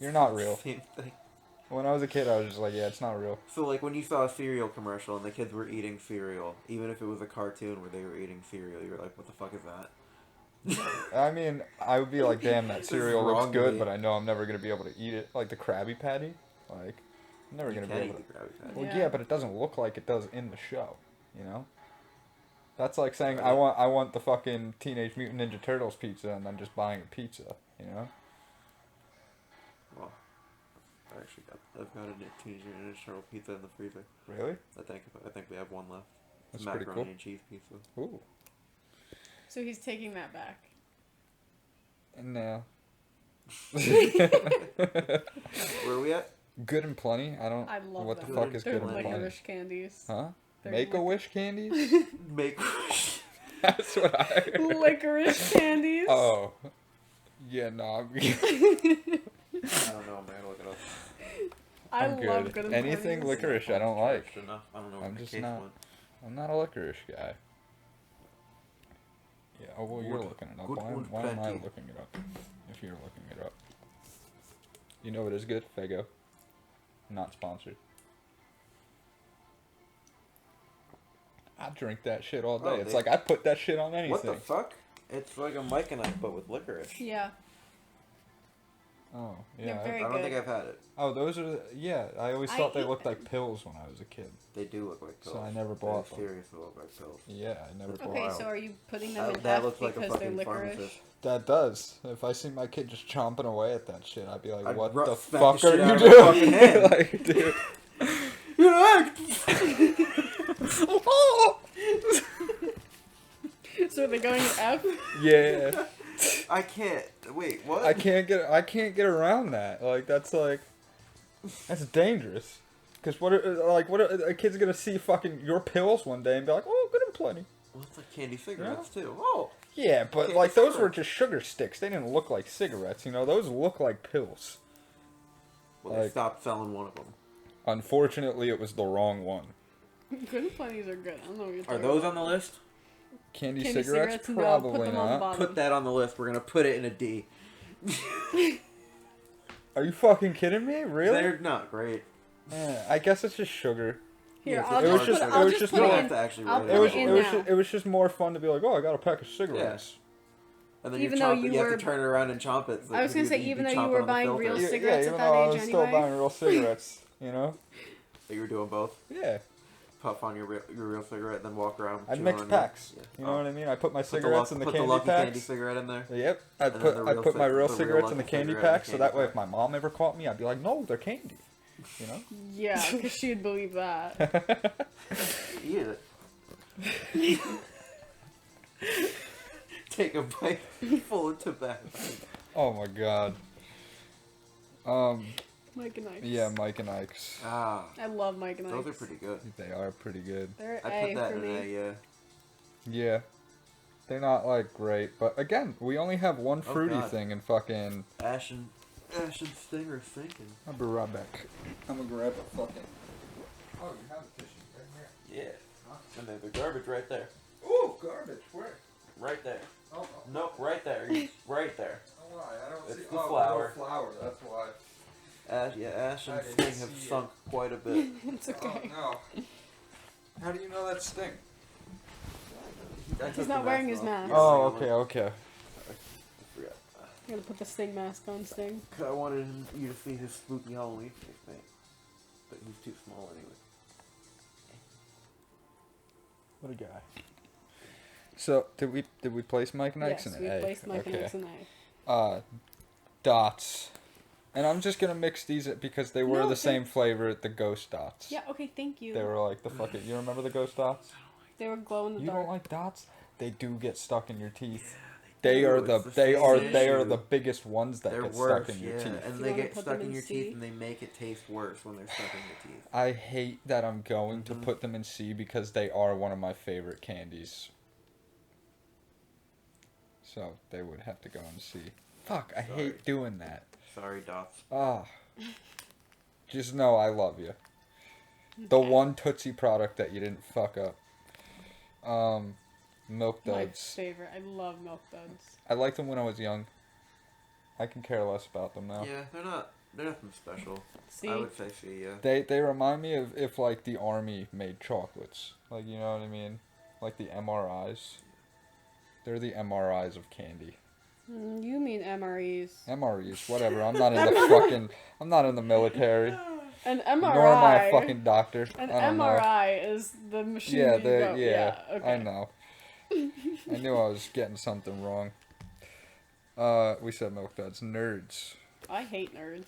"You're not real." Same thing. When I was a kid, I was just like, "Yeah, it's not real." So like when you saw a cereal commercial and the kids were eating cereal, even if it was a cartoon where they were eating cereal, you were like, "What the fuck is that?" I mean, I would be like, "Damn, that This is cereal looks wrong to good," me. but I know I'm never gonna be able to eat it. Like the Krabby Patty, like I'm never You gonna can be able eat to. the Krabby Patty. Well, Yeah. yeah, but it doesn't look like it does in the show. You know. That's like saying Right. I want the fucking Teenage Mutant Ninja Turtles pizza and then just buying a pizza. You know. Well, I've got a Teenage Mutant Ninja Turtle pizza in the freezer. Really? I think we have one left. That's Macaroni pretty cool. and cheese pizza. Ooh. So he's taking that back. No. Where are we at? Good and plenty. I don't. I love what them. the fuck is They're good and plenty? licorice candies. Huh? They're Make a wish candies. Make. That's what I. heard. Licorice candies. Oh. Yeah, no. I don't know. I'm gonna look it up. I I'm love good. good and Anything plenties. licorice I don't like. Enough. I don't know. I'm what just the case not- was. I'm not a licorice guy. Yeah. Oh well, you're Good- looking it up. good and Why am I plenty. looking it up? If you're looking it up. You know what is good? Fago. Not sponsored. I drink that shit all day. Oh, It's they- like I put that shit on anything. What the fuck? It's like a Mike and I, but with licorice. Yeah. Oh, They're yeah. very I don't good. think I've had it. Oh, those are. Yeah, I always I thought they eat looked them. like pills when I was a kid. They do look like pills. So I never They bought them. seriously look like pills. Yeah, I never bought Okay, Wild. so are you putting them in That half looks like a because they're fucking licorice? pharmacist. That does. If I see my kid just chomping away at that shit, I'd be like, I'd "What ru- the smack fuck the are shit you out of my fucking doing?" hand. Like, dude. You know, So are they going to F? Yeah. I can't. Wait, what? I can't get around that. Like that's dangerous. Cause what a kid's gonna see fucking your pills one day and be like, "Oh, good and plenty." Well, it's like candy cigarettes too. Oh, Yeah, but Candy like those were cigarettes. just sugar sticks. They didn't look like cigarettes. You know, those look like pills. Well, they Like- stopped selling one of them. Unfortunately, it was the wrong one. Good funnies are good. I don't know what you're Are talking those about. on the list? Candy, Candy cigarettes? no, put Probably them on the not. bottom. Put that on the list. We're gonna put it in a D. Are you fucking kidding me? Really? They're not great. I guess it's just sugar. Here, Yeah, I'll it was just just- put, it I'll was just just put You more- it don't in. have to actually I'll write put It was, it in it was, now. just, it was just more fun to be like, oh, I got a pack of cigarettes. And then Even you though chomp it, you you have were- to turn it around and chomp it. So I was gonna say, you'd even be though you chomping were on the buying filter. real Yeah, cigarettes even at that though I age was still anyway. buying real cigarettes, you know? So you were doing both. Yeah. Puff on your real cigarette, then walk around. I'd chew mix on packs. Yeah. You know what I mean? I put my Put the cigarettes luck- in the put candy the lucky packs. candy cigarette in there. Yep. And I'd then put the I'd real put my cig- real the real cigarettes in the lucky candy cigarette in the packs, so candy that way if pack. my mom ever caught me, I'd be like, no, they're candy. You know? Yeah, because she'd believe that. Eat it. Take a bite full of tobacco. Oh my god. Mike and Ike's. Yeah, Mike and Ike's. Ah, I love Mike and Ike's. those are pretty good. They are pretty good. They're I A put that for in me. a. Yeah. They're not like great, but again, we only have one Oh, fruity God. thing in fucking. Ash and Stinger thinking. I'll be right back. I'm gonna grab a fucking. Oh, you have a tissue right here. Yeah. And there's the garbage right there. Ooh, garbage. Where? Right there. Oh, Nope, right there. Right there. why? I don't It's see. the flower. Flower. That's why. Ash I and didn't Sting have see it. sunk quite a bit. It's okay. Oh no. How do you know that Sting? I took He's the not wearing mask his off. mask. Yeah, Oh, regular. okay. I forgot. I'm gonna put the Sting mask on Sting. 'Cause I wanted you to see his spooky Halloween face, mate. But he's too small anyway. What a guy. So did we place Mike and Ike's Yes, in we A? placed Mike and Okay. Ike's in A. Dots. And I'm just gonna mix these because they were No, the they- same flavor, the ghost dots. Yeah, okay, thank you. They were like the fucking. You remember the ghost dots? They were glow in the You dark. don't like dots? They do get stuck in your teeth. do. They are It's the the they same are issue. the biggest ones that They're get worse, stuck in your yeah. teeth. And You they wanna get put stuck them in in your C? teeth and they make it taste worse when they're stuck in your teeth. I hate that I'm going to Mhm. put them in C because they are one of my favorite candies. So they would have to go in C. Fuck, I Sorry. hate doing that. Sorry, Dots. Ah. Just know I love you. The Okay. one Tootsie product that you didn't fuck up. Milk My Duds. favorite. I love Milk Duds. I liked them when I was young. I can care less about them now. Yeah, they're nothing special. See? I would say C, yeah. They remind me of if like the army made chocolates. Like, you know what I mean? Like the MRIs. They're the MRIs of candy. You mean MREs. MREs, whatever. I'm not in the fucking I'm not in the military. An Nor am I a MRI. fucking doctor. An I don't know. MRI is the machine Yeah, that you go. yeah, okay. I know. I knew I was getting something wrong. We said Milk Duds. Nerds. I hate nerds.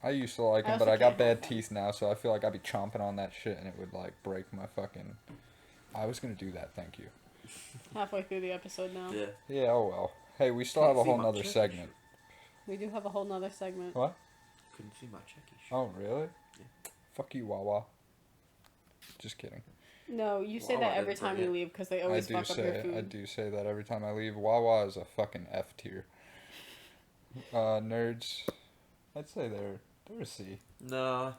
I used to like I them, but also I got can't bad like them. teeth now, so I feel like I'd be chomping on that shit and it would like break my fucking. I was gonna do that, thank you. Halfway through the episode now. Yeah. Yeah, oh well. Hey, we still have a Can't see whole my nother check. segment. We do have a whole nother segment. What? Couldn't see my checky sheet. Oh, really? Yeah. Fuck you, Wawa. Just kidding. No, you say Wow, that I every didn't time forget. you leave because they I always do fuck up your say food. I do say that every time I leave. Wawa is a fucking F tier. Nerds. I'd say they're a C. No,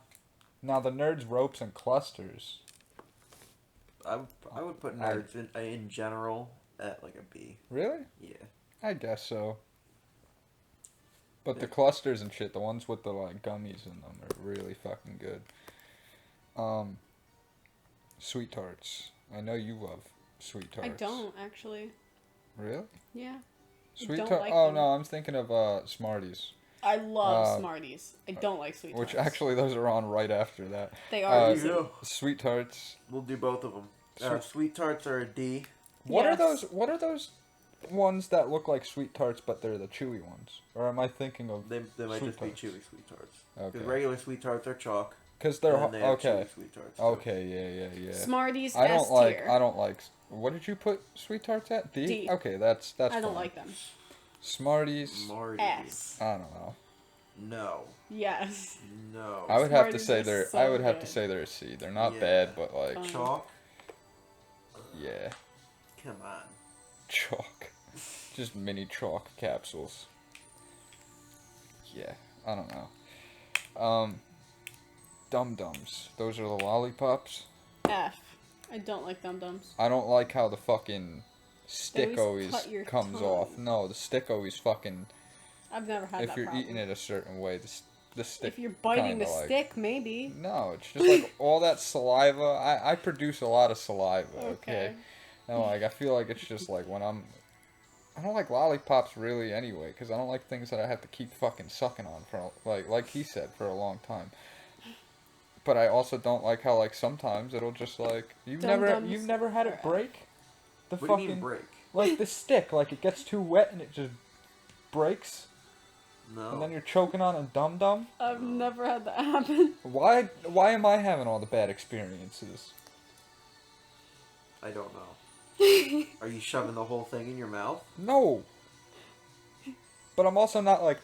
Now the nerds, ropes, and clusters. I would put nerds in general at like a B. Really? Yeah. I guess so. But the Yeah. clusters and shit, the ones with the like gummies in them, are really fucking good. Sweet tarts. I know you love sweet tarts. I don't actually. Really? Yeah. Sweet don't tart. like Oh them. no, I'm thinking of Smarties, I love Uh, Smarties. I don't like sweet which tarts. actually those are on right after that. They are. uh, easy. Sweet tarts. We'll do both of them. Sweet- Sweet tarts are a D. What are Yes. those? What are those ones that look like sweet tarts, but they're the chewy ones? Or am I thinking of? They might Sweet just tarts. be chewy sweet tarts. Okay. Because regular sweet tarts are chalk. Because they're and they have okay. chewy sweet tarts. too. Okay, yeah. Smarties I don't S like. tier. I don't like. What did you put sweet tarts at? D. D. Okay, that's I don't fine. like them. Smarties. Smarties. S. I don't know. No. Yes. No. I would have to Smarties say are they're. so I would have to good. say they're a C. They're not Yeah. bad, but like Fine. Chalk? yeah, Come on. chalk. Just mini chalk capsules. Yeah, I don't know. Dum-Dums. Those are the lollipops. F. I don't like Dum-Dums. I don't like how the fucking stick always always cut your comes tongue. off. No, the stick always fucking... I've never had If that you're problem. eating it a certain way, the stick... If you're biting kinda the like- stick, maybe. No, it's just like all that saliva. I produce a lot of saliva, okay? Okay. And like, I feel like it's just like when I don't like lollipops really anyway, because I don't like things that I have to keep fucking sucking on for, like he said, for a long time. But I also don't like how, like, sometimes it'll just, like, you've Dum-Dums never had it are- break? The What fucking, do you mean break? like, the stick, like, it gets too wet and it just breaks, No. and then you're choking on a dum-dum? I've never had that happen. Why am I having all the bad experiences? I don't know. Are you shoving the whole thing in your mouth? No. But I'm also not like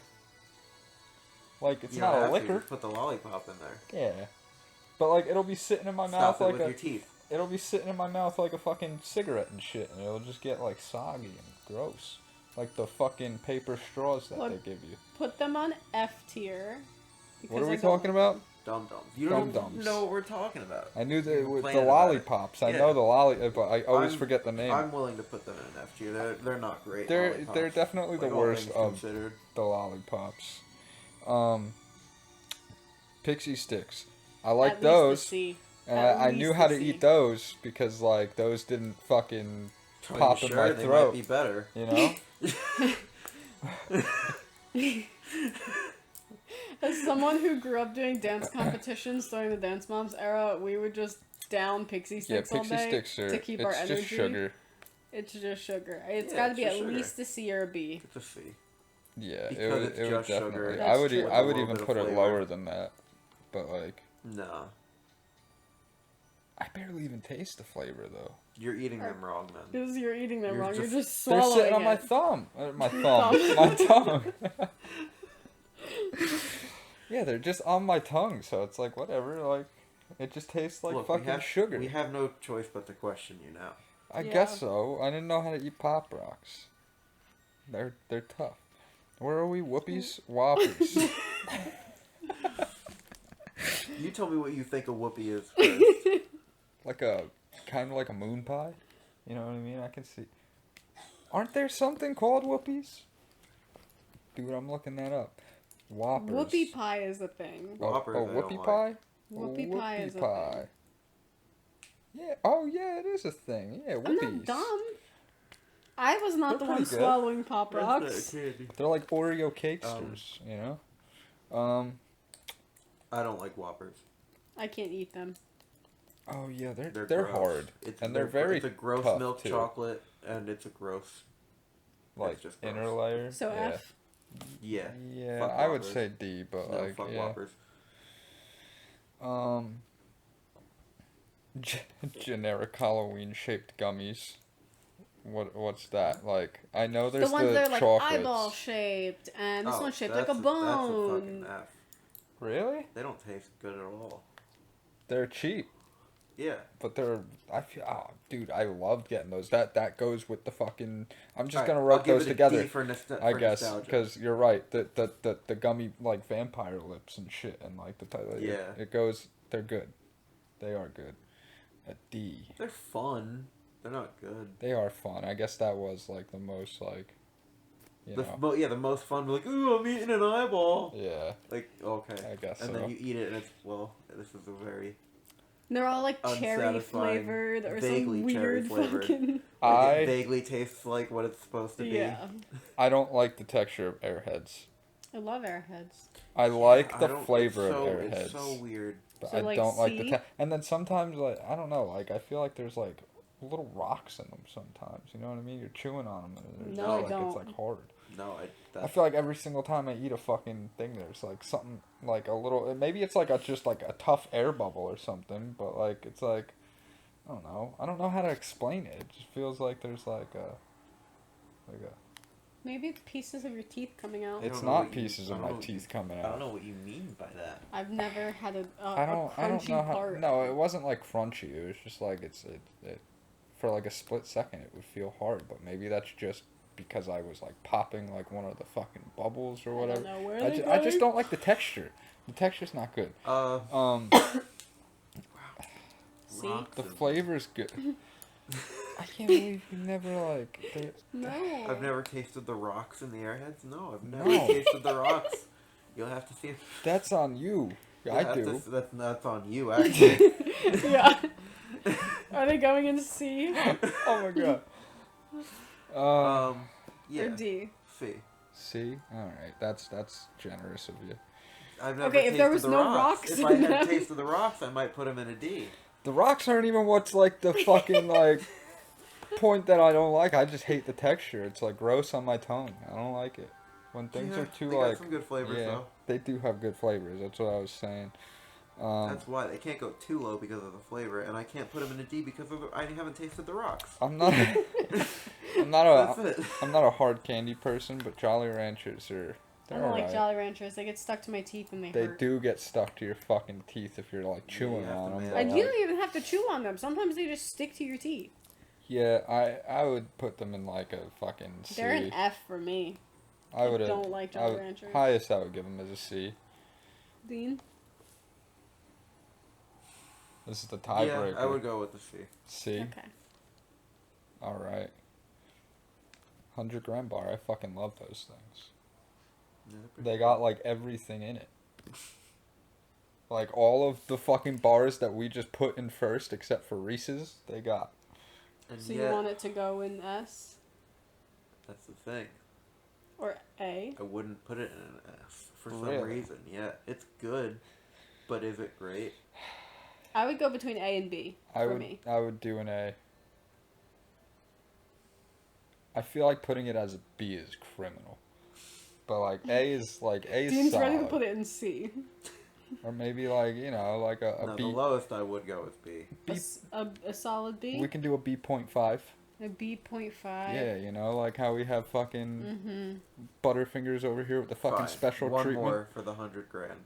it's You not don't a have to, liquor. just put the lollipop in there. Yeah. But like it'll be sitting in my Stop mouth it like with your teeth. it'll be sitting in my mouth like a fucking cigarette and shit, and it'll just get like soggy and gross. Like the fucking paper straws that Look, they give you. Put them on F tier. What are because we I don't talking about? Dum-dums. You don't Dum-Dums. know what we're talking about. I knew You're that with the complaining about it. lollipops. I Yeah. know the but I always forget the name. I'm willing to put them in an F tier. They're not great. They're lollipops. definitely the Like, all worst things of considered. the lollipops. Pixie sticks. I like At least those. the C. And At I knew least how the to C. eat those because, like, those didn't fucking Are pop you in sure? my They throat. might be better. You know? As someone who grew up doing dance competitions during the Dance Moms era, we would just down pixie Yeah, sticks all pixie day sticks are. to keep our It's energy. just sugar. It's just sugar. It's Yeah, got to it's be just at sugar. least a C or a B. It's a C. Yeah, Because it would. it's It would just sugar. definitely. That's I would. true. I would With a even little put bit it of lower flavor. than that. But like, No. I barely even taste the flavor though. You're eating them wrong, man. Because you're eating them You're wrong. You're just- just They're swallowing sitting on it. my thumb. My Your thumb. thumb. My tongue. Yeah, they're just on my tongue, so it's like whatever. Like, it just tastes like Look, fucking sugar. We have no choice but to question you now. I Yeah. guess so. I didn't know how to eat Pop Rocks. They're tough. Where are we? Whoopies? Whoppers. You tell me what you think a whoopee is first. Like a kind of like a moon pie. You know what I mean? I can see. Aren't there something called whoopies? Dude, I'm looking that up. Whoppers. Whoopie pie is a thing. Whoppers, Oh, I don't whoopie like. pie. Whoopie pie is a pie. thing. Yeah. Oh yeah, it is a thing. Yeah, I'm whoopies. not dumb. I was not They're the one pretty good. swallowing Pop Rocks. They're like Oreo cakesters, you know. I don't like Whoppers. I can't eat them. Oh yeah, they're gross. hard, and they're very It's a gross tough, milk too. chocolate, and it's a gross. Like just inner gross. layer. So yeah. F. Yeah. Yeah, Fuck I would Whoppers. say D, but No, like fuck yeah. Whoppers. Generic Halloween shaped gummies. What's that? Like I know there's The ones that are like chocolates. eyeball shaped, and this Oh, one's shaped like that's a That's a bone. fucking F. Really? They don't taste good at all. They're cheap, Yeah. but they're. I feel. Oh, dude, I loved getting those. That goes with the fucking. I'm just Alright, gonna I'll rub give those it a together. D for I guess nostalgia. because you're right. The gummy like vampire lips and shit and like the Yeah. it goes. They're good. They are good. A D. They're fun. They're not good. They are fun. I guess that was like the most like. You know. The most fun. Like, ooh, I'm eating an eyeball. Yeah. Like, okay. I guess And so. then you eat it, and it's this is a very They're all like cherry unsatisfying, flavored or vaguely some cherry weird flavored. fucking. Like, it vaguely tastes like what it's supposed to be. Yeah. I don't like the texture of Airheads. I love Airheads. I like I the don't- flavor it's so, of Airheads. It's so weird. But So, I like, don't like the C? and then sometimes like I don't know, like I feel like there's like little rocks in them sometimes. You know what I mean? You're chewing on them and it's No, just, I like don't. it's like hard. No, I feel like every single time I eat a fucking thing, there's like something like a little. Maybe it's like just like a tough air bubble or something, but like it's like I don't know. I don't know how to explain it. It just feels like there's like a. Maybe it's pieces of your teeth coming out. It's don't know not what you- pieces I of don't my know what teeth coming I don't out. know what you mean by that. I've never had a I don't crunchy know how. part. No, it wasn't like crunchy. It was just like it for like a split second it would feel hard, but maybe that's just because I was like popping like one of the fucking bubbles or I whatever. don't know where I they're just going. don't like the texture. The texture's not good. See? Rocks The and- flavor's good. I can't believe you never like. No. I've never tasted the rocks in the Airheads. No, I've never No. tasted the rocks. You'll have to see. That's on you. You'll I have do. That's on you, actually. Yeah. Are they going in C Oh my god. Yeah. or D? C. See, all right, that's generous of you. I've never Okay, if tasted there was the no rocks. rocks If I in had them- tasted the rocks, I might put them in a D. The rocks aren't even what's like the fucking like point that I don't like. I just hate the texture. It's like gross on my tongue. I don't like it. When things Yeah, are too they like got some good flavors yeah, though. they do have good flavors. That's what I was saying. That's why they can't go too low because of the flavor, and I can't put them in a D because I haven't tasted the rocks. I'm not. I'm not That's a. it. I'm not a hard candy person, but Jolly Ranchers are. I They're don't like alright. Jolly Ranchers. They get stuck to my teeth and they They hurt. do get stuck to your fucking teeth if you're like chewing you have on to them. man And up. you don't even have to chew on them. Sometimes they just stick to your teeth. Yeah, I would put them in like a fucking C. They're an F for me. I would don't like Jolly Ranchers. Highest I would give them is a C. Dean? This is the Yeah, tiebreaker. I would go with the C. C. Okay. All right. 100-gram bar. I fucking love those things. Yeah, they're pretty They got like everything in it. Like all of the fucking bars that we just put in first, except for Reese's, they got. And So yet, you want it to go in S that's the thing. or A? I wouldn't put it in an S for some Really? reason. Yeah, it's good, but is it great? I would go between A and B for me. I would do an A. I feel like putting it as a B is criminal. But like A is Dean's solid. ready to put it in C. Or maybe like, you know, like a No, B. the lowest I would go is B. A solid B? We can do a B.5. A B.5. Yeah, you know, like how we have fucking Mm-hmm. Butterfingers over here with the fucking Fine. special One treatment. more for the 100 grand.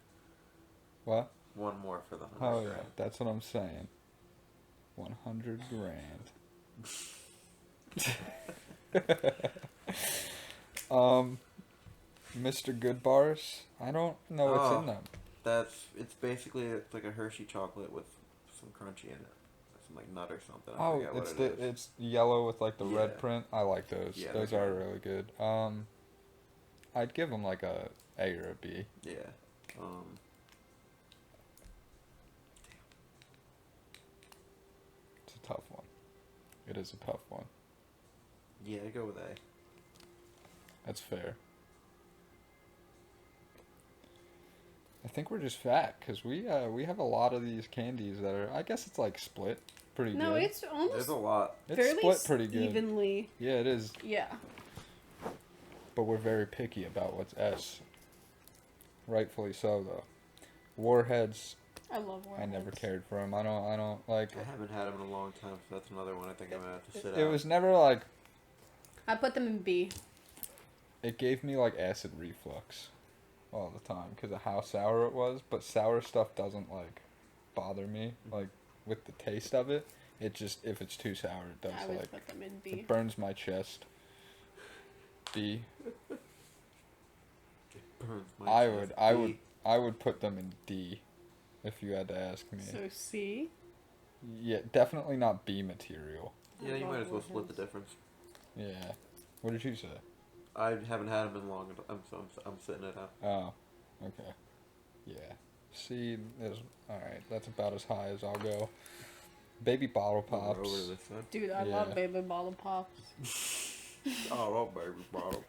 What? One more for the 100 Oh yeah, grand. that's what I'm saying. 100 grand. Mr. Good Bars. I don't know what's Oh. in them. It's like a Hershey chocolate with some crunchy in it. Some like nut or something. I Oh, forget what it's it is. it's yellow with like the red Yeah. print. I like those. Yeah, Those they're are good. really good. I'd give them like a A or a B. Yeah. It's a tough one. It is a tough one. Yeah, I go with A. That's fair. I think we're just fat because we have a lot of these candies that are. I guess it's like split pretty No, good. it's almost There's a lot. It's fairly split pretty good. evenly. Yeah, it is. Yeah. But we're very picky about what's S. Rightfully so, though. Warheads, I love Warheads. I never cared for them. I don't like. I haven't had them in a long time, so that's another one I think I'm gonna have to sit It out. was never like. I put them in B. It gave me like acid reflux all the time because of how sour it was. But sour stuff doesn't like bother me like with the taste of it. It just if it's too sour, it does I would like put them in B. it burns my chest. B. Burns my I chest. would B. I would put them in D, if you had to ask me. So C. Yeah, definitely not B material. Yeah, you I might love as well split the Warheads. difference. Yeah. What did you say? I haven't had them in long. I'm sitting it out. Oh, okay. Yeah. C is alright. That's about as high as I'll go. Baby bottle Over pops. to this side. Dude, I Yeah. love baby bottle pops. Oh, baby bottle.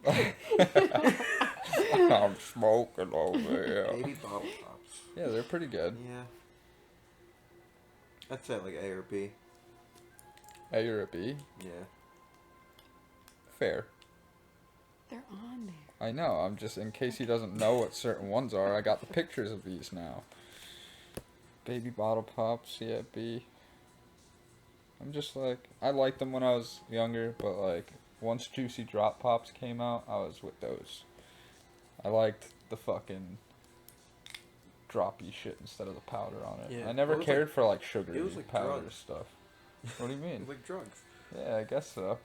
I'm smoking over here. Baby bottle pops. Yeah, they're pretty good. Yeah. I'd say like A or B. A or a B? Yeah. Fair. They're on there. I know. I'm just in case he doesn't know what certain ones are. I got the pictures of these now. Baby bottle pops, yeah, B. I'm just like I liked them when I was younger, but like once Juicy Drop Pops came out, I was with those. I liked the fucking droppy shit instead of the powder on it. Yeah, I never it was cared like- for like sugary it was like powder drugs. stuff. What do you mean? It's like drugs. Yeah, I guess so.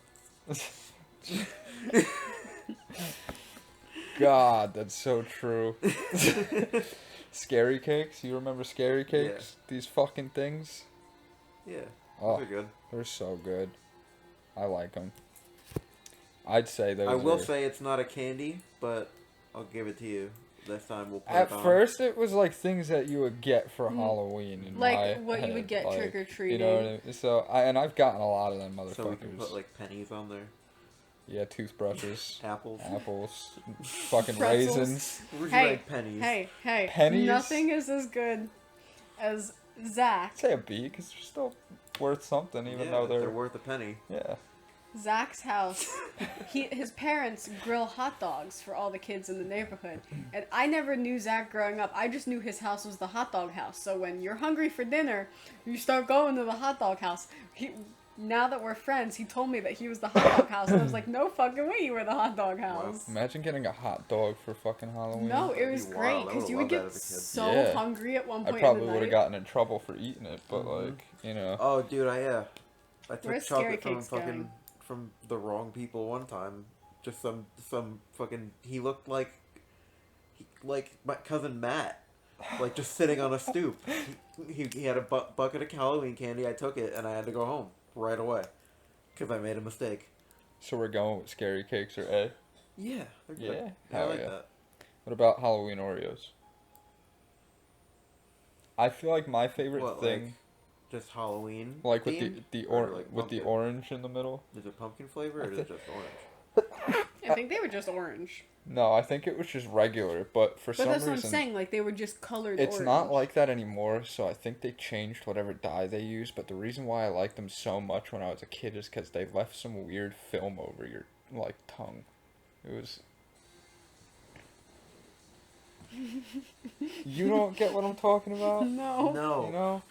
God, that's so true. Scary cakes? You remember scary cakes? These fucking things? Yeah, Oh, those are good. they're so good. I like them. I'd say those I will are... say it's not a candy, but I'll give it to you. This time we'll put At it on. first, it was like things that you would get for Halloween in Like my what you would head, get like, trick-or-treating. You know what I mean? So, I've gotten a lot of them motherfuckers. So we can put like pennies on there. Yeah, toothbrushes, Apples. fucking Pretzels. raisins. Where'd you Hey, write pennies? hey. Pennies? Nothing is as good as Zach. I'd say a B, because they're still worth something, even Yeah, though they're worth a penny. Yeah. Zach's house. His parents grill hot dogs for all the kids in the neighborhood. And I never knew Zach growing up. I just knew his house was the hot dog house. So when you're hungry for dinner, you start going to the hot dog house. Now that we're friends, he told me that he was the hot dog house. And I was like, no fucking way you were the hot dog house. Imagine getting a hot dog for fucking Halloween. No, it was That'd be great wild. I because you would would've loved get that as a kid. so Yeah. hungry at one I point probably in the would have night. gotten in trouble for eating it, but like, you know. Oh, dude, I took Where's Scary chocolate from Cakes fucking going? from the wrong people one time. Just some fucking. He looked like my cousin Matt, like just sitting on a stoop. He had a bucket of Halloween candy. I took it and I had to go home right away because I made a mistake. So we're going with scary cakes or A. Yeah, they're good. Yeah, I hell like yeah. that. What about Halloween Oreos? I feel like my favorite What, thing, just Halloween? like with themed? the Or, or like, with the pumpkin? orange in the middle. Is it pumpkin flavor or I is it thi- just orange? I think they were just orange. No, I think it was just regular, but for But some that's what I'm reason saying. Like they were just colored it's orange. not like that anymore. So I think they changed whatever dye they use. But the reason why I liked them so much when I was a kid is because they left some weird film over your like tongue. It was. You don't get what I'm talking about? No. No. You know?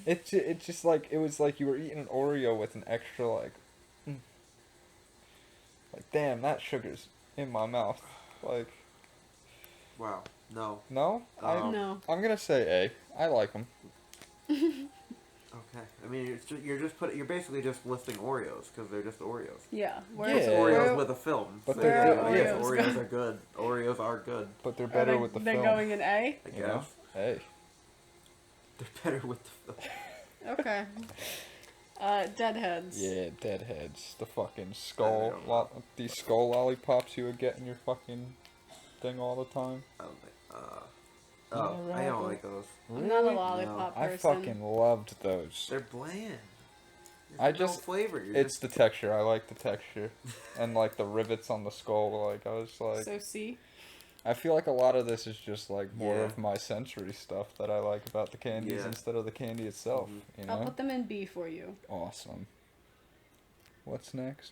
It's just like, it was like you were eating an Oreo with an extra, like, like, damn, that sugar's in my mouth. Like, Wow. No. no? No. I'm gonna say A. I like them. Okay. I mean, you're basically just listing Oreos because they're just Oreos. Yeah. Whereas Oreos with a film. But So they're yeah, good. I guess Oreos Oreos go- are good. Oreos are good. But they're Are better they, with the they're film. going in A? I You know? guess. Hey. They're better with the film. Okay. Deadheads. Yeah, deadheads. The fucking skull, don't know. these skull lollipops you would get in your fucking thing all the time. I don't think. You Oh, never I had don't them? like those. I'm not a Really? lollipop I person. fucking loved those. They're bland. I There's no just- flavor. You're It's the texture. I like the texture, and like the rivets on the skull. Like I was like, So C. I feel like a lot of this is just like more Yeah. of my sensory stuff that I like about the candies Yeah. instead of the candy itself. Mhm. You I'll know, put them in B for you. awesome. What's next?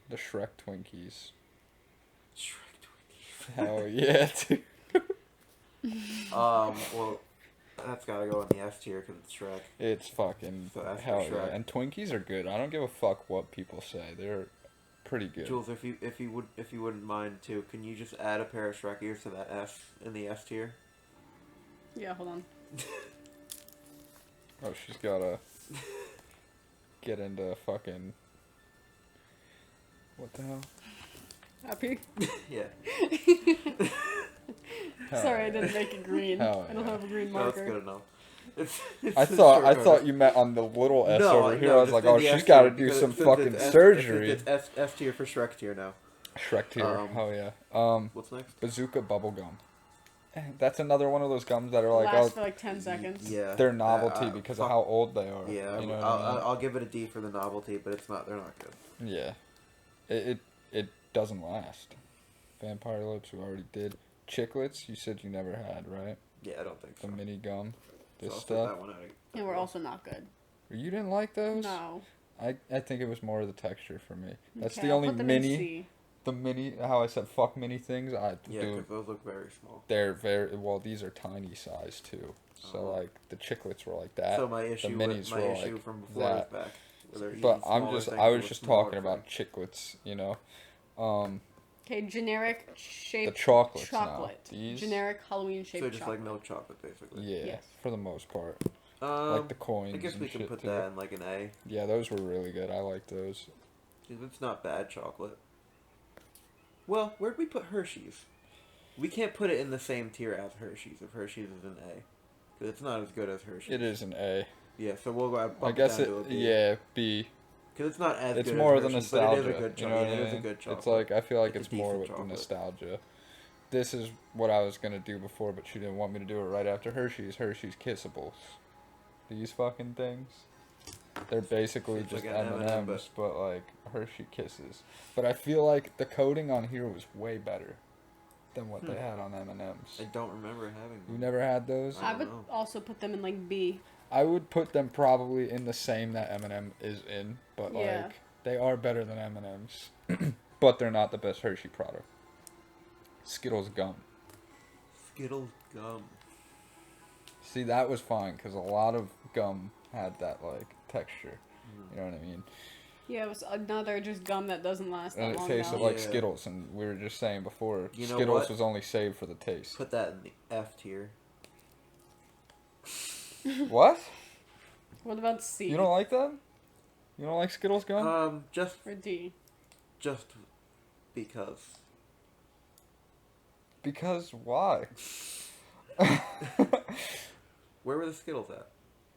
The Shrek Twinkies. Shrek Twinkies. Hell yeah, dude. Well, that's gotta go in the S tier because it's Shrek. It's fucking So that's for hell yeah. Shrek. And Twinkies are good. I don't give a fuck what people say. They're pretty good. Jules, if you wouldn't mind too, can you just add a pair of Shrek ears to that S in the S tier? Yeah, hold on. Oh, she's gotta get into fucking. What the hell? Happy? Yeah. Hell Sorry, I yeah. didn't make it green. Hell I don't yeah. have a green No, that's marker. good enough. It's I thought you meant on the little S over here. I was like, oh, she's got to do some fucking surgery. It's S tier for Shrek tier now. Shrek tier. Oh yeah. What's next? Bazooka bubblegum. That's another one of those gums that are like, Lasts oh, for like 10 seconds. Yeah. they're novelty because of fuck- how old they are. Yeah, You know what I mean? I'll give it a D for the novelty, but it's not. They're not good. Yeah. It doesn't last. Vampire lips we already did. Chiclets you said you never had, right? Yeah, I don't think so. The mini gum. So This I'll take stuff. that one out. And we're also not good. You didn't like those? No. I think it was more of the texture for me. That's Okay, the I'll only put them in mini. C. The mini. How I said fuck mini things. I Yeah, do. because those look very small. They're very well. These are tiny size too. So Oh. like the chiclets were like that. So my issue, minis my were issue like from before that. is back. where they're But eating I'm smaller just. things I was with just smaller talking about things. chiclets. You know. Okay, generic shaped The chocolates now. chocolate. These? Generic Halloween shaped So just chocolate. like milk chocolate, basically. Yeah. Yes. For the most part. Like the coins. I guess and we can shit put too. that in like an A. Yeah, those were really good. I like those. Because it's not bad chocolate. Well, where'd we put Hershey's? We can't put it in the same tier as Hershey's if Hershey's is an A. Because it's not as good as Hershey's. It is an A. Yeah, so we'll go bump I guess it down to a B. yeah, B. Because it's not as It's good more as the Hershey's, nostalgia. but it is a good You know chocolate. what I It is a mean? good chocolate. It's like I feel like It's it's a more decent with the chocolate. nostalgia. This is what I was gonna do before, but she didn't want me to do it right after Hershey's. Hershey's Kissables. These fucking things. They're basically It's just like an M&M, M&Ms, but like Hershey Kisses. But I feel like the coating on here was way better than what they had on M&Ms. I don't remember having You them. never had those? I I would know. also put them in like B. I would put them probably in the same that M&M is in, but Yeah. like they are better than M&Ms, but they're not the best Hershey product. Skittles gum. Skittles gum. See, that was fine because a lot of gum had that like texture. You know what I mean? Yeah, it was another just gum that doesn't last that And it long tasted now. like Yeah. Skittles, and we were just saying before, You know Skittles what? was only saved for the taste. Put that in the F tier. What? What about C? You don't like that? You don't like Skittles gum? Just Or D? because. Because why? Where were the Skittles at?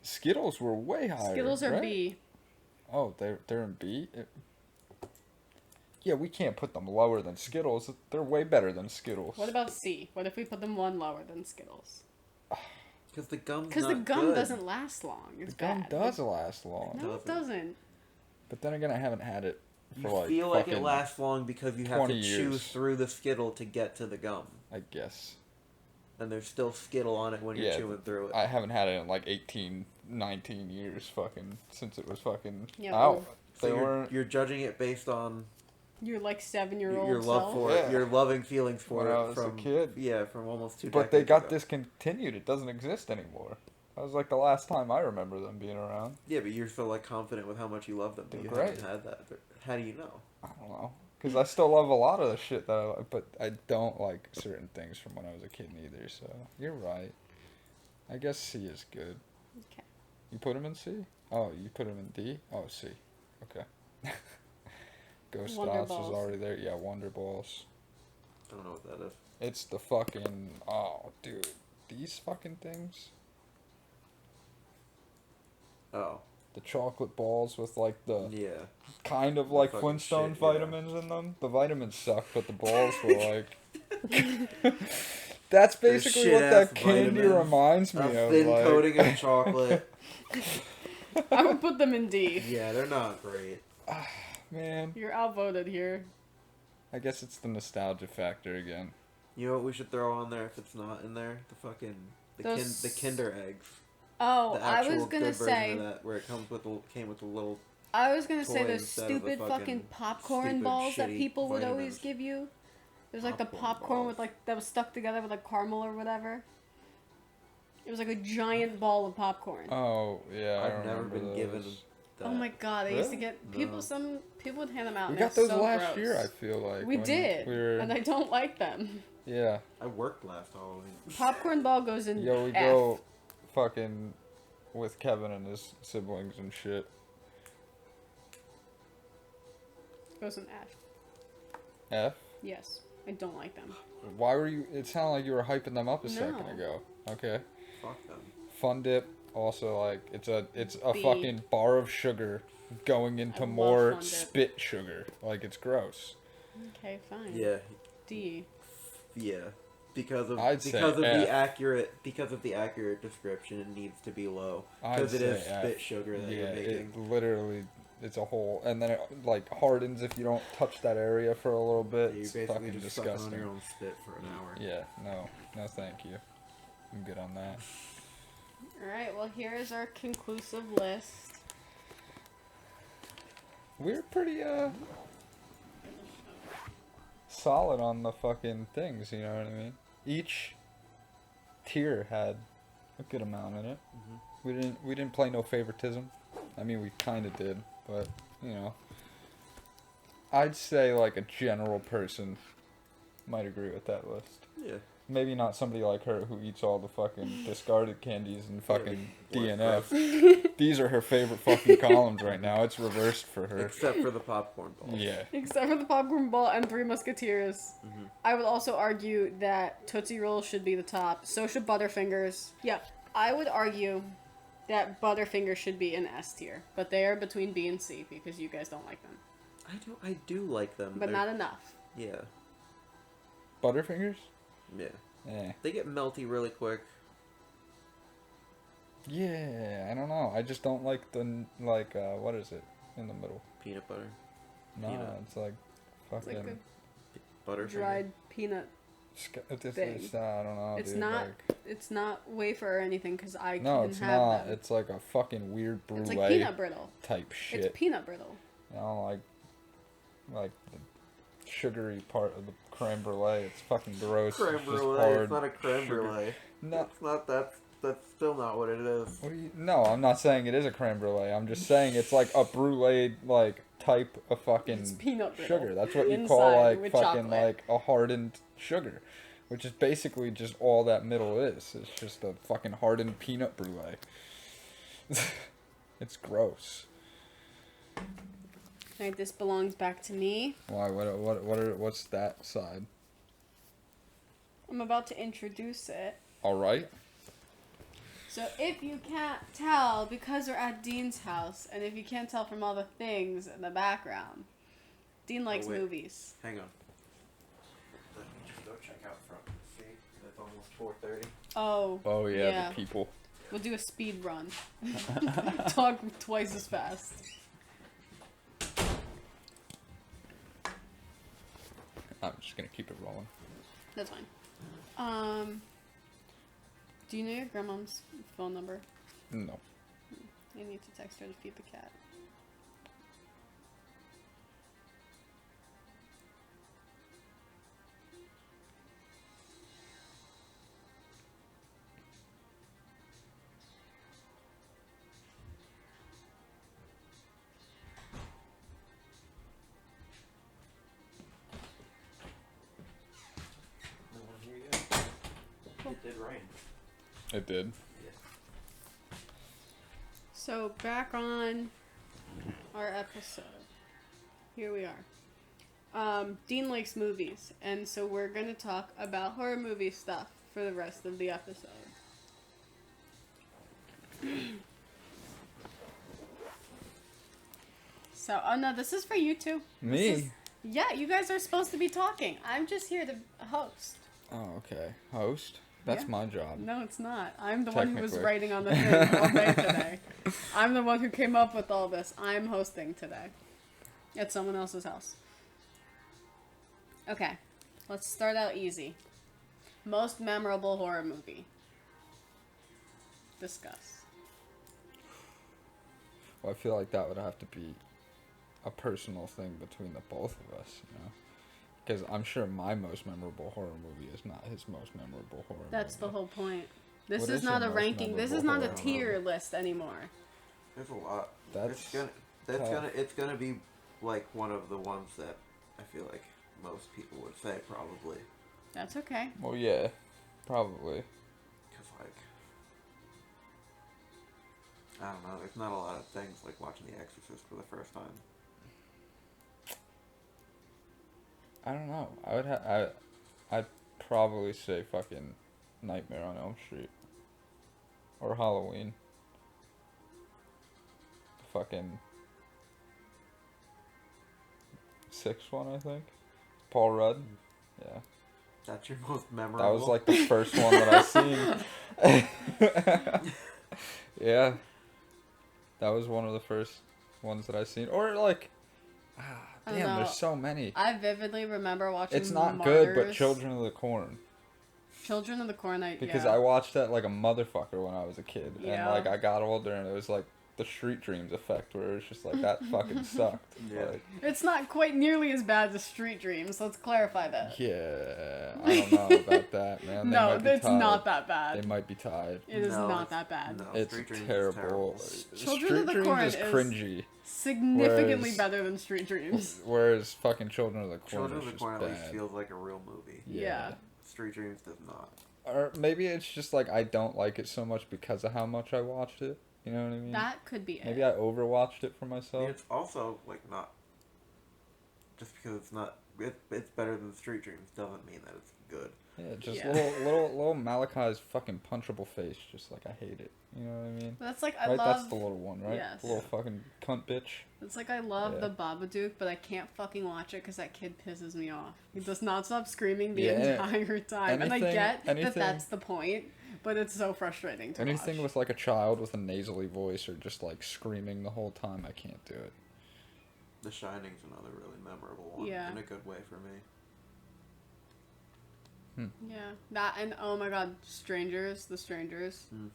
Skittles were way higher. Skittles are right? B. Oh, they're in B. Yeah, we can't put them lower than Skittles. They're way better than Skittles. What about C? What if we put them one lower than Skittles? Because the gum's Because not the gum good. doesn't last long. It's The gum bad. does last long, No, it doesn't. but then again, I haven't had it for You like feel like it fucking, lasts long because you have 20 to years. choose through the Skittle to get to the gum. I guess. And there's still Skittle on it when you're Yeah, chewing through it. I haven't had it in like 18, 19 years, fucking, since it was fucking Yeah, out. So They you're, weren't. you're judging it based on Your like 7-year-old your love self. for Yeah. it, your loving feelings for When it I was a from kid. Yeah, from almost 2 But they decades got ago. discontinued. It doesn't exist anymore. That was like the last time I remember them being around. Yeah, but you're so like confident with how much you love them. But They're you great. haven't had that. But how do you know? I don't know. Because I still love a lot of the shit that I like, but I don't like certain things from when I was a kid either, so you're right. I guess C is good. Okay. You put him in C? Oh, you put him in D? Oh, C. Okay. Ghost Wonder Dots is Balls. already there. Yeah, Wonder Balls. I don't know what that is. It's the fucking... Oh, dude. These fucking things? Oh, The chocolate balls with, like, the... yeah. Kind of like fucking Flintstone shit, yeah. vitamins in them. The vitamins suck, but the balls were like... That's basically what shit-ass that candy vitamins. reminds me A of. thin like, coating of chocolate. I would put them in D. Yeah, they're not great. Man, You're outvoted here. I guess it's the nostalgia factor again. You know what we should throw on there if it's not in there? The fucking Those- the Kinder eggs. Oh, The I actual was gonna good version say. of that, where it came with the little. I was gonna say toy those instead of the stupid fucking fucking popcorn stupid, balls that shitty people would always vitamins. give you. It was like the Popcorn popcorn balls. with like that was stuck together with like caramel or whatever. It was like a giant ball of popcorn. Oh, yeah, I I've never remember been those. given. That. Oh my god, I used to Really? get people. No. Some people would hand them out. We and got they're those so last gross. year, I feel like. We when did, We were, and I don't like them. yeah. I worked last Halloween. Popcorn ball goes in Yo, we F. go fucking with Kevin and his siblings and shit. Goes in F. F? Yes, I don't like them. Why were you... It sounded like you were hyping them up a second No. ago. Okay. Fuck them. Fun Dip, also like, it's a B. fucking bar of sugar going into love more Fun Dip. spit sugar. Like, it's gross. Okay, fine. Yeah, D. yeah. Because of I'd say because of F. the accurate description, it needs to be low I'd because it is say F. spit sugar that Yeah, you're making. it literally... It's a whole... And then it, like, hardens if you don't touch that area for a little bit. You're It's basically fucking just sucking disgusting. on your own spit for an hour. Yeah, no thank you. I'm good on that. Alright, well, here is our conclusive list. We're pretty, solid on the fucking things, you know what I mean? Each tier had a good amount in it. Mhm. We didn't play no favoritism. I mean, we kind of did, but, you know. I'd say, like, a general person might agree with that list. Yeah. maybe not somebody like her who eats all the fucking discarded candies and fucking Yeah, DNF. These are her favorite fucking columns right now. It's reversed for her. Except for the popcorn ball. Yeah. Except for the popcorn ball and Three Musketeers. I would also argue that Tootsie Rolls should be the top. So should Butterfingers. Yeah, I would argue that Butterfingers should be in S tier. But they are between B and C because you guys don't like them. I do like them. But not enough. Yeah. Butterfingers? Yeah. Yeah. They get melty really quick. Yeah, I don't know. I just don't like what is it in the middle? Peanut butter. No, Peanut. it's like It's fucking... like Butterfinger. a dried peanut. It's, I don't know, It's dude, not. like- It's not wafer or anything because I no, can it's have not. them. It's like a fucking weird It's brulee like peanut brittle. type shit. It's peanut brittle. I don't like the sugary part of the creme brulee. It's fucking gross. Creme It's just brulee. hard It's not a creme sugar. brulee. No. It's not that. That's still not what it is. No, I'm not saying it is a creme brulee. I'm just saying it's like a brulee like type of fucking It's peanut brittle. sugar. That's what you Inside call like with fucking chocolate. like a hardened sugar, which is basically just all that middle is. It's just a fucking hardened peanut brulee. It's gross. Alright, this belongs back to me. Why? What's that side? I'm about to introduce it. All right. So if you can't tell, because we're at Dean's house, and if you can't tell from all the things in the background, Dean likes wait. movies. Hang on. Let me just go check out front. See, it's almost 4:30. Oh. Oh yeah, the people. We'll do a speed run. Talk twice as fast. I'm just gonna keep it rolling. That's fine. Do you know your grandma's phone number? No. You need to text her to feed the cat. No one here yet. It did rain. It did. So back on our episode. Here we are. Dean likes movies, and so we're gonna talk about horror movie stuff for the rest of the episode. So, oh no, this is for you two. Me? Yeah, you guys are supposed to be talking. I'm just here to host. Oh, okay. Host? That's Yeah. my job. No, it's not. I'm the one who was Technically. writing on the thing all day today. I'm the one who came up with all this. I'm hosting today. At someone else's house. Okay. Let's start out easy. Most memorable horror movie. Discuss. Well, I feel like that would have to be a personal thing between the both of us, you know? Because I'm sure my most memorable horror movie is not his most memorable horror That's the movie. whole point. This What is is not your a most ranking. This is memorable not a horror tier list anymore. There's a lot. That's tough. tough. It's gonna be like one of the ones that I feel like most people would say probably. That's okay. Well, yeah. Probably. Cause like, I don't know. There's not a lot of things like watching The Exorcist for the first time. I don't know. I'd probably say fucking Nightmare on Elm Street. Or Halloween. The fucking sixth one, I think. Paul Rudd. Yeah. That's your most memorable. That was like the first one that I seen. Yeah. That was one of the first ones that I seen. Or like, I don't damn, know. there's so many. I vividly remember watching It's not Martyrs. good, but Children of the Corn. Children of the Corn, Because yeah. I watched that like a motherfucker when I was a kid. And Yeah. like I got older and it was like the Street Dreams effect where it was just like that fucking sucked. Yeah. Like, It's not quite nearly as bad as Street Dreams. Let's clarify that. yeah, I don't know about that, man. They No, might be it's tied. not that bad. They might be tied. It is No, not it's- that bad. No, It's Street Dreams is terrible. Children Street of the Dreams Corn is is- cringy. Significantly Whereas- better than Street Dreams. Whereas fucking Children of the Corn Children is of the just Corn at least bad. feels like a real movie. Yeah. Street Dreams does not. Or maybe it's just like I don't like it so much because of how much I watched it. You know what I mean? That could be Maybe it. I overwatched it for I myself. mean, it's also like not. Just because it's not, it's better than Street Dreams doesn't mean that it's good. Yeah, just Yeah. little Malachi's fucking punchable face. Just like I hate it. You know what I mean? But that's like I Right, love. that's the little one, right? Yes. The little fucking cunt bitch. It's like I love Yeah. the Babadook, but I can't fucking watch it because that kid pisses me off. He does not stop screaming the Yeah, entire time, and I anything- get that anything- that's the point, but it's so frustrating to Anything watch. with like a child with a nasally voice or just like screaming the whole time, I can't do it. The Shining's another really memorable one. Yeah. In a good way for me. Yeah, that and oh my god, The Strangers. Mm.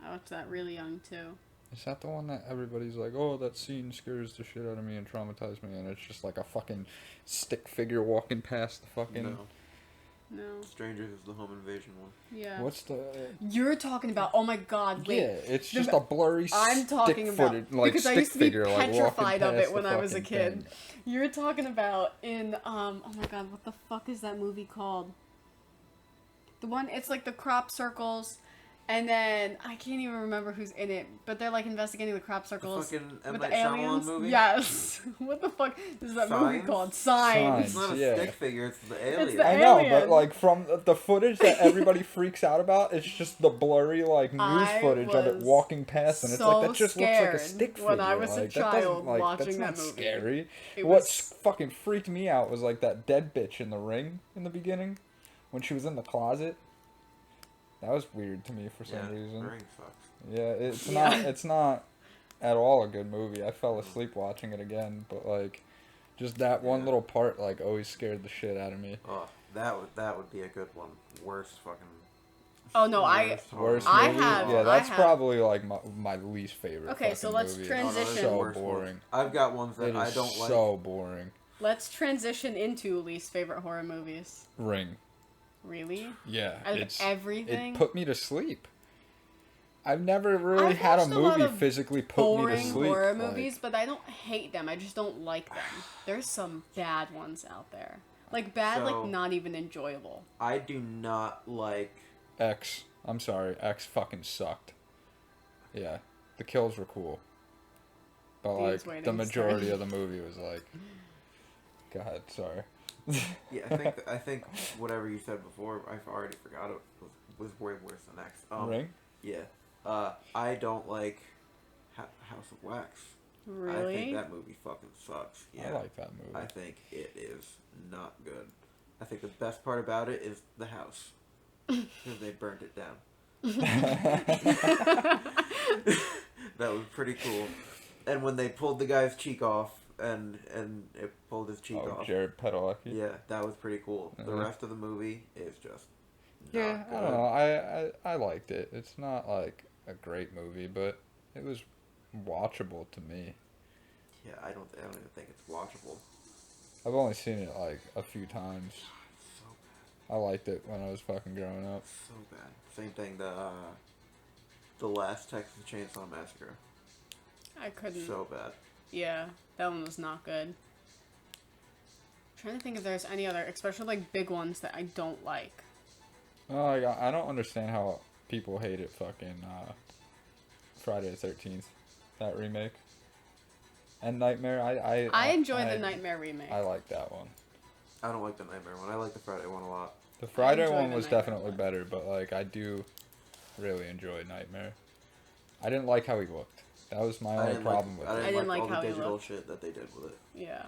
I watched that really young too. Is that the one that everybody's like, oh, that scene scares the shit out of me and traumatized me, and it's just like a fucking stick figure walking past the fucking. No. No. Strangers is the home invasion one. Yeah. What's the? You're talking about? Oh my god, wait. Yeah, it's The- just a blurry I'm talking stick about footed, like because I stick used to be figure, like walking petrified of past it when the I was a fucking kid. thing. You're talking about in oh my god, what the fuck is that movie called? The one it's like the crop circles, and then I can't even remember who's in it, but they're like investigating the crop circles fucking M. with Night the Shyamalan aliens. movie? Yes. What the fuck is that movie Signs? called? Signs. It's not a Yeah. stick figure, it's the alien. the I know, but alien. like from the footage that everybody freaks out about, it's just the blurry like news I footage of it was walking past, and it's so like that just looks like a scared stick figure. when I was a like, that child doesn't, like, watching that's that not movie. scary. It What was- fucking freaked me out was like that dead bitch in the ring in the beginning, when she was in the closet. That was weird to me for some reason. Ring sucks. Yeah, it's Yeah. not. It's not at all a good movie. I fell asleep watching it again, but like, just that one Yeah. little part like always scared the shit out of me. Oh, that would be a good one. Worst fucking. Oh no, I Worst I movie? have- Yeah, I that's have- probably like my least favorite. Okay, so fucking let's movie. transition. So Worst ones. boring. I've got ones that It I is don't like. so boring. Let's transition into least favorite horror movies. Ring. Really? Yeah, Out of everything? It put me to sleep. I've never really I've had a watched a lot movie of physically put me to Boring sleep. horror like- movies, but I don't hate them. I just don't like them. There's some bad ones out there. Like bad, So- like not even enjoyable. I do not like. X. I'm sorry, X fucking sucked. Yeah, the kills were cool, but Dean's like waiting, the majority sorry. of the movie was like. Go ahead, sorry. Yeah, I think whatever you said before, I've already forgot it was way worse than X. Ring. Yeah. I don't like House of Wax. I Really? think that movie fucking sucks. Yeah. I like that movie. I think it is not good. I think the best part about it is the house. Because they burnt it down. That was pretty cool. And when they pulled the guy's cheek off, and it pulled his cheek Oh, off. Jared Padalecki. Yeah, that was pretty cool. The Mhm. rest of the movie is just Yeah, not I good. don't know. I liked it. It's not like a great movie, but it was watchable to me. Yeah, I don't even think it's watchable. I've only seen it like a few times. So I liked it when I was fucking growing up. so bad. Same thing. The last Texas Chainsaw Massacre. I couldn't. So bad. Yeah, that one was not good. I'm trying to think if there's any other, especially like big ones that I don't like. Oh, I don't understand how people hated fucking Friday the 13th, that remake. And Nightmare, I enjoy the Nightmare remake. I like that one. I don't like the Nightmare one. I like the Friday one a lot. The Friday enjoy one the was Nightmare definitely one. better, but like I do really enjoy Nightmare. I didn't like how he looked. That was my I only didn't problem like, with I it. didn't didn't like like all how the he digital looked. shit that they did with it. Yeah.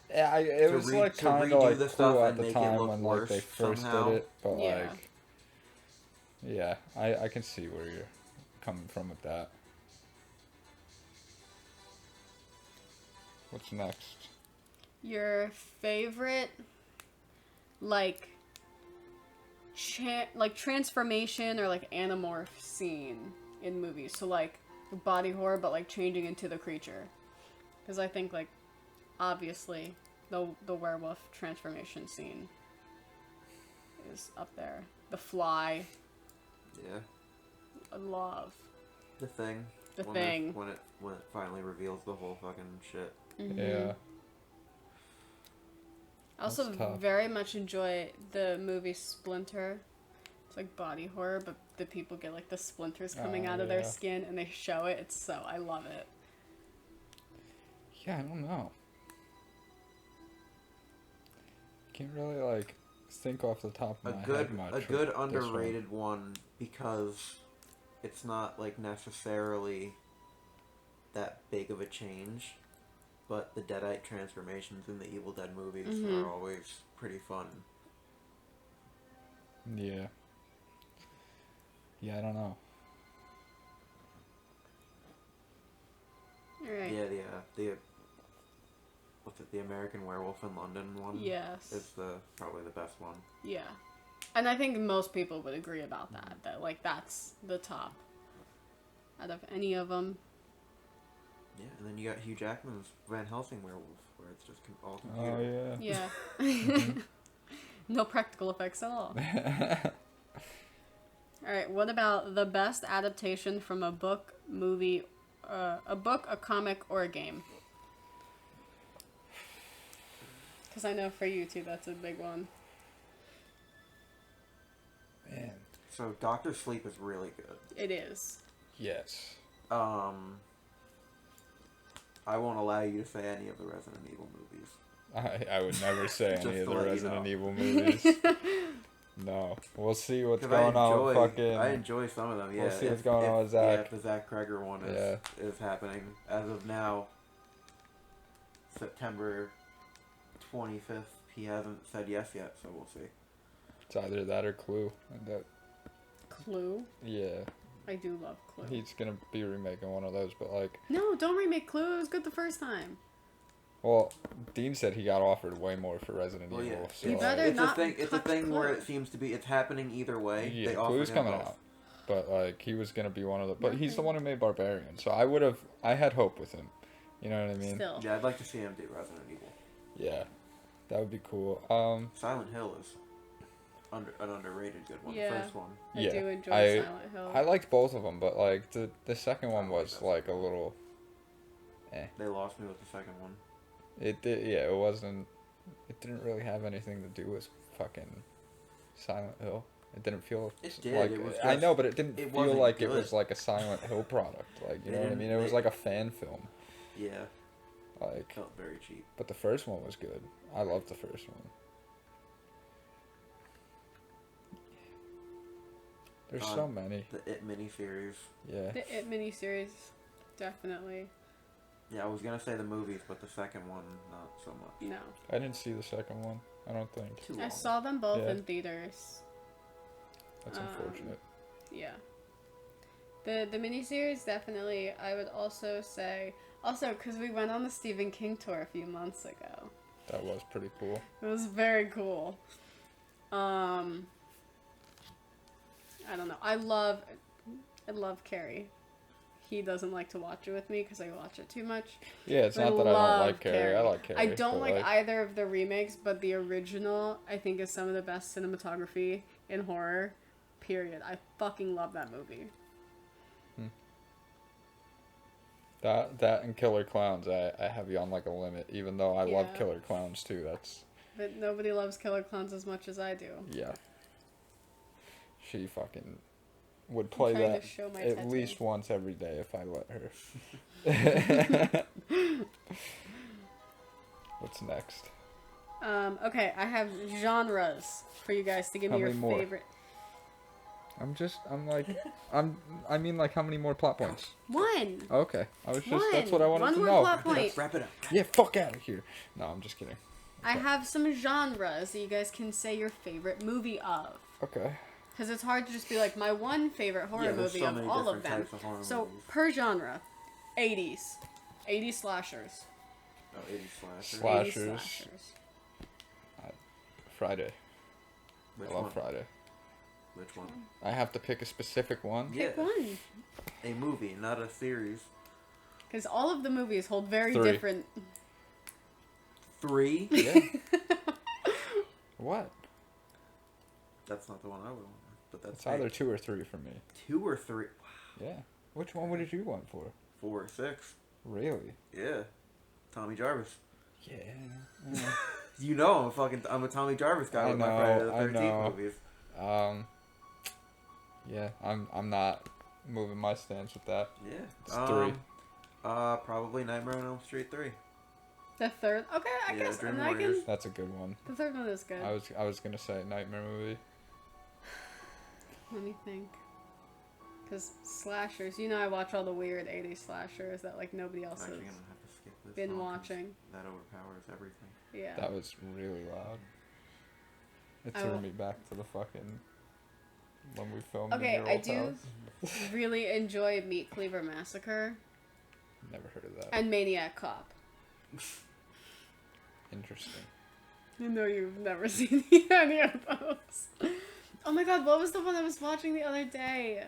Yeah, it To was re- like to kind of redo like the stuff cool at and the make it time look when like they worse first somehow. did it, but Yeah. like, yeah, I can see where you're coming from with that. What's next? Your favorite, like, like transformation or like animorph scene in movies. So like body horror, but like changing into the creature. Because I think like, obviously, the werewolf transformation scene is up there. The Fly, Yeah. I love. The Thing. The when Thing. When it finally reveals the whole fucking shit. Mhm. Yeah. I also That's tough. very much enjoy the movie Splinter. It's like body horror, but the people get like the splinters coming out of their yeah. skin and they show it. It's so, I love it. Yeah, I don't know. Can't really like think off the top of my head much. A with good this one. underrated one because it's not like necessarily that big of a change, but the Deadite transformations in the Evil Dead movies Mhm. are always pretty fun. Yeah. Yeah, I don't know. Alright. Yeah, the what's it? The American Werewolf in London one. Yes. Is probably the best one. Yeah. And I think most people would agree about that. That, like, that's the top out of any of them. Yeah, and then you got Hugh Jackman's Van Helsing Werewolf, where it's just all Oh computer. yeah. Yeah. No practical effects at all. Alright, what about the best adaptation from a book, movie, a book, a comic, or a game? Because I know for you two, that's a big one. Man. So Doctor Sleep is really good. It is. Yes. I won't allow you to say any of the Resident Evil movies. I would never say Just any of to the let you Resident know. Evil movies. No. We'll see what's 'Cause going on with fucking... I enjoy some of them. Yeah, We'll see what's going on with Zach. Yeah, if the Zach Kreger one is happening as of now, September 25th. He hasn't said yes yet, so we'll see. It's either that or Clue. And that, Clue? yeah. I do love Clue. He's gonna be remaking one of those, but like... No, don't remake Clue. It was good the first time. Well, Dean said he got offered way more for Resident Well, yeah. Evil. So You like, better It's a not thing. It's a touch thing where Clue. it seems to be. It's happening either way. yeah, They offered Clue's him coming both. out. But like, he was gonna be one of the... But he's the Okay. one who made Barbarian, so I had hope with him. You know what I mean? Still. Yeah, I'd like to see him do Resident Evil. Yeah. That would be cool. Silent Hill is an underrated good one. Yeah. The first one. I yeah. do enjoy I Silent Hill. I liked both of them, but like, the second one was like a little... They lost me with the second one. It did, yeah, it wasn't... It didn't really have anything to do with fucking Silent Hill. It didn't feel It did, like... it was I just- know, but it didn't it feel wasn't like good. it was like a Silent Hill product. Like, you They know what I didn't- mean? It was they- like a fan film. Yeah, Like, felt very cheap. but the first one was good. I loved the first one. There's so many. The It miniseries. Yeah. The It miniseries, definitely. Yeah, I was gonna say the movies, but the second one not so much. No. I didn't see the second one. I don't think. Too I long. saw them both Yeah. in theaters. That's unfortunate. Yeah. The miniseries, definitely. I would also say... Also, because we went on the Stephen King tour a few months ago. That was pretty cool. It was very cool. I don't know. I love Carrie. He doesn't like to watch it with me because I watch it too much. Yeah, it's I not that I don't love like Carrie. I like Carrie. I don't but, like either of the remakes, but the original, I think, is some of the best cinematography in horror. Period. I fucking love that movie. That and Killer Clowns, I have you on like a limit. Even though I love Yeah. Killer Clowns too. That's But nobody loves Killer Clowns as much as I do. yeah. She fucking would play trying to that show my at tattoo. least once every day if I let her. What's next? Okay, I have genres for you guys to give How me your many more? favorite. I mean like how many more plot points? One. Okay, I was just One. that's what I wanted One to more know. plot point. Wrap it up. Yeah, fuck out of here. No, I'm just kidding. I have some genres that you guys can say your favorite movie of. Okay. Because it's hard to just be like my one favorite horror Yeah, there's movie so of many all of different them. types of horror So movies. per genre, 80s, 80s slashers, Oh, 80s slasher. 80s Slashers. slashers. Friday. Which I love one? Friday. Which one? I have to pick a specific one. Yeah. Pick one. A movie, not a series. Because all of the movies hold very 3. different. 3? Yeah. What? That's not the one I would want. But that's It's either 2 or 3 for me. 2 or 3. Yeah. Which one did you want for? 4 or 6. Really? Yeah. Tommy Jarvis. Yeah. You know, I'm a Tommy Jarvis guy with my Friday the 13th movies. Yeah, I'm not moving my stance with that. Yeah. It's 3. Probably Nightmare on Elm Street 3. The third. Okay, I guess. Dream And I Warriors. can. That's a good one. The third one is good. I was gonna say Nightmare movie. Let me think. Because slashers, you know, I watch all the weird 80s slashers that like nobody else I'm has actually gonna have to skip this been song 'cause watching. That overpowers everything. Yeah. That was really loud. It I threw will- me back to the fucking when we filmed Okay, in your I old do house. really enjoy Meat Cleaver Massacre Never heard of that. and Maniac Cop. Interesting. I know you've never seen any of those. Oh my god, what was the one I was watching the other day?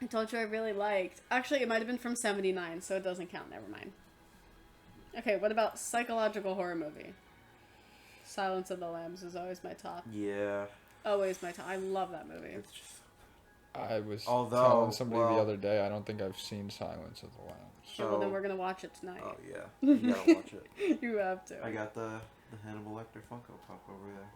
I told you I really liked. Actually, it might have been from 79, so it doesn't count. Never mind. Okay, what about psychological horror movie? Silence of the Lambs is always my top. Yeah. Always my top. I love that movie. It's just. I was Although, telling somebody well- the other day, I don't think I've seen Silence of the Lambs. Yeah, well, then So- we're gonna watch it tonight. Oh yeah. You gotta watch it. You have to. I got the Hannibal Lecter Funko Pop over there.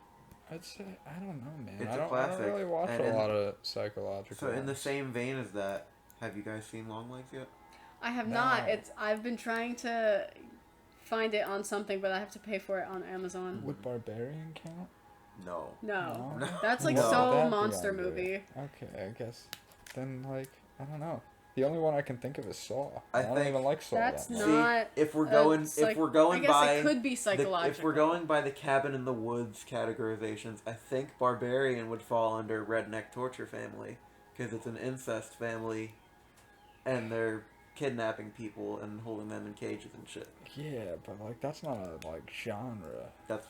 I'd say I don't know, man. It's I a don't classic, really watch and a in- lot of psychological. So in the ones. same vein as that, have you guys seen Longlegs yet? I have No. not. I've been trying to find it on something, but I have to pay for it on Amazon. Would Barbarian count? No. No. No. That's like No. What would so that be monster under? movie. Okay, I guess. Then like I don't know. The only one I can think of is Saw. I don't think even like Saw That's that much. not. See, if we're a going, psych- if we're going I guess by, it could be psychological. if we're going by the Cabin in the Woods categorizations, I think Barbarian would fall under Redneck Torture Family because it's an incest family, and they're kidnapping people and holding them in cages and shit. Yeah, but like that's not a like genre. That's.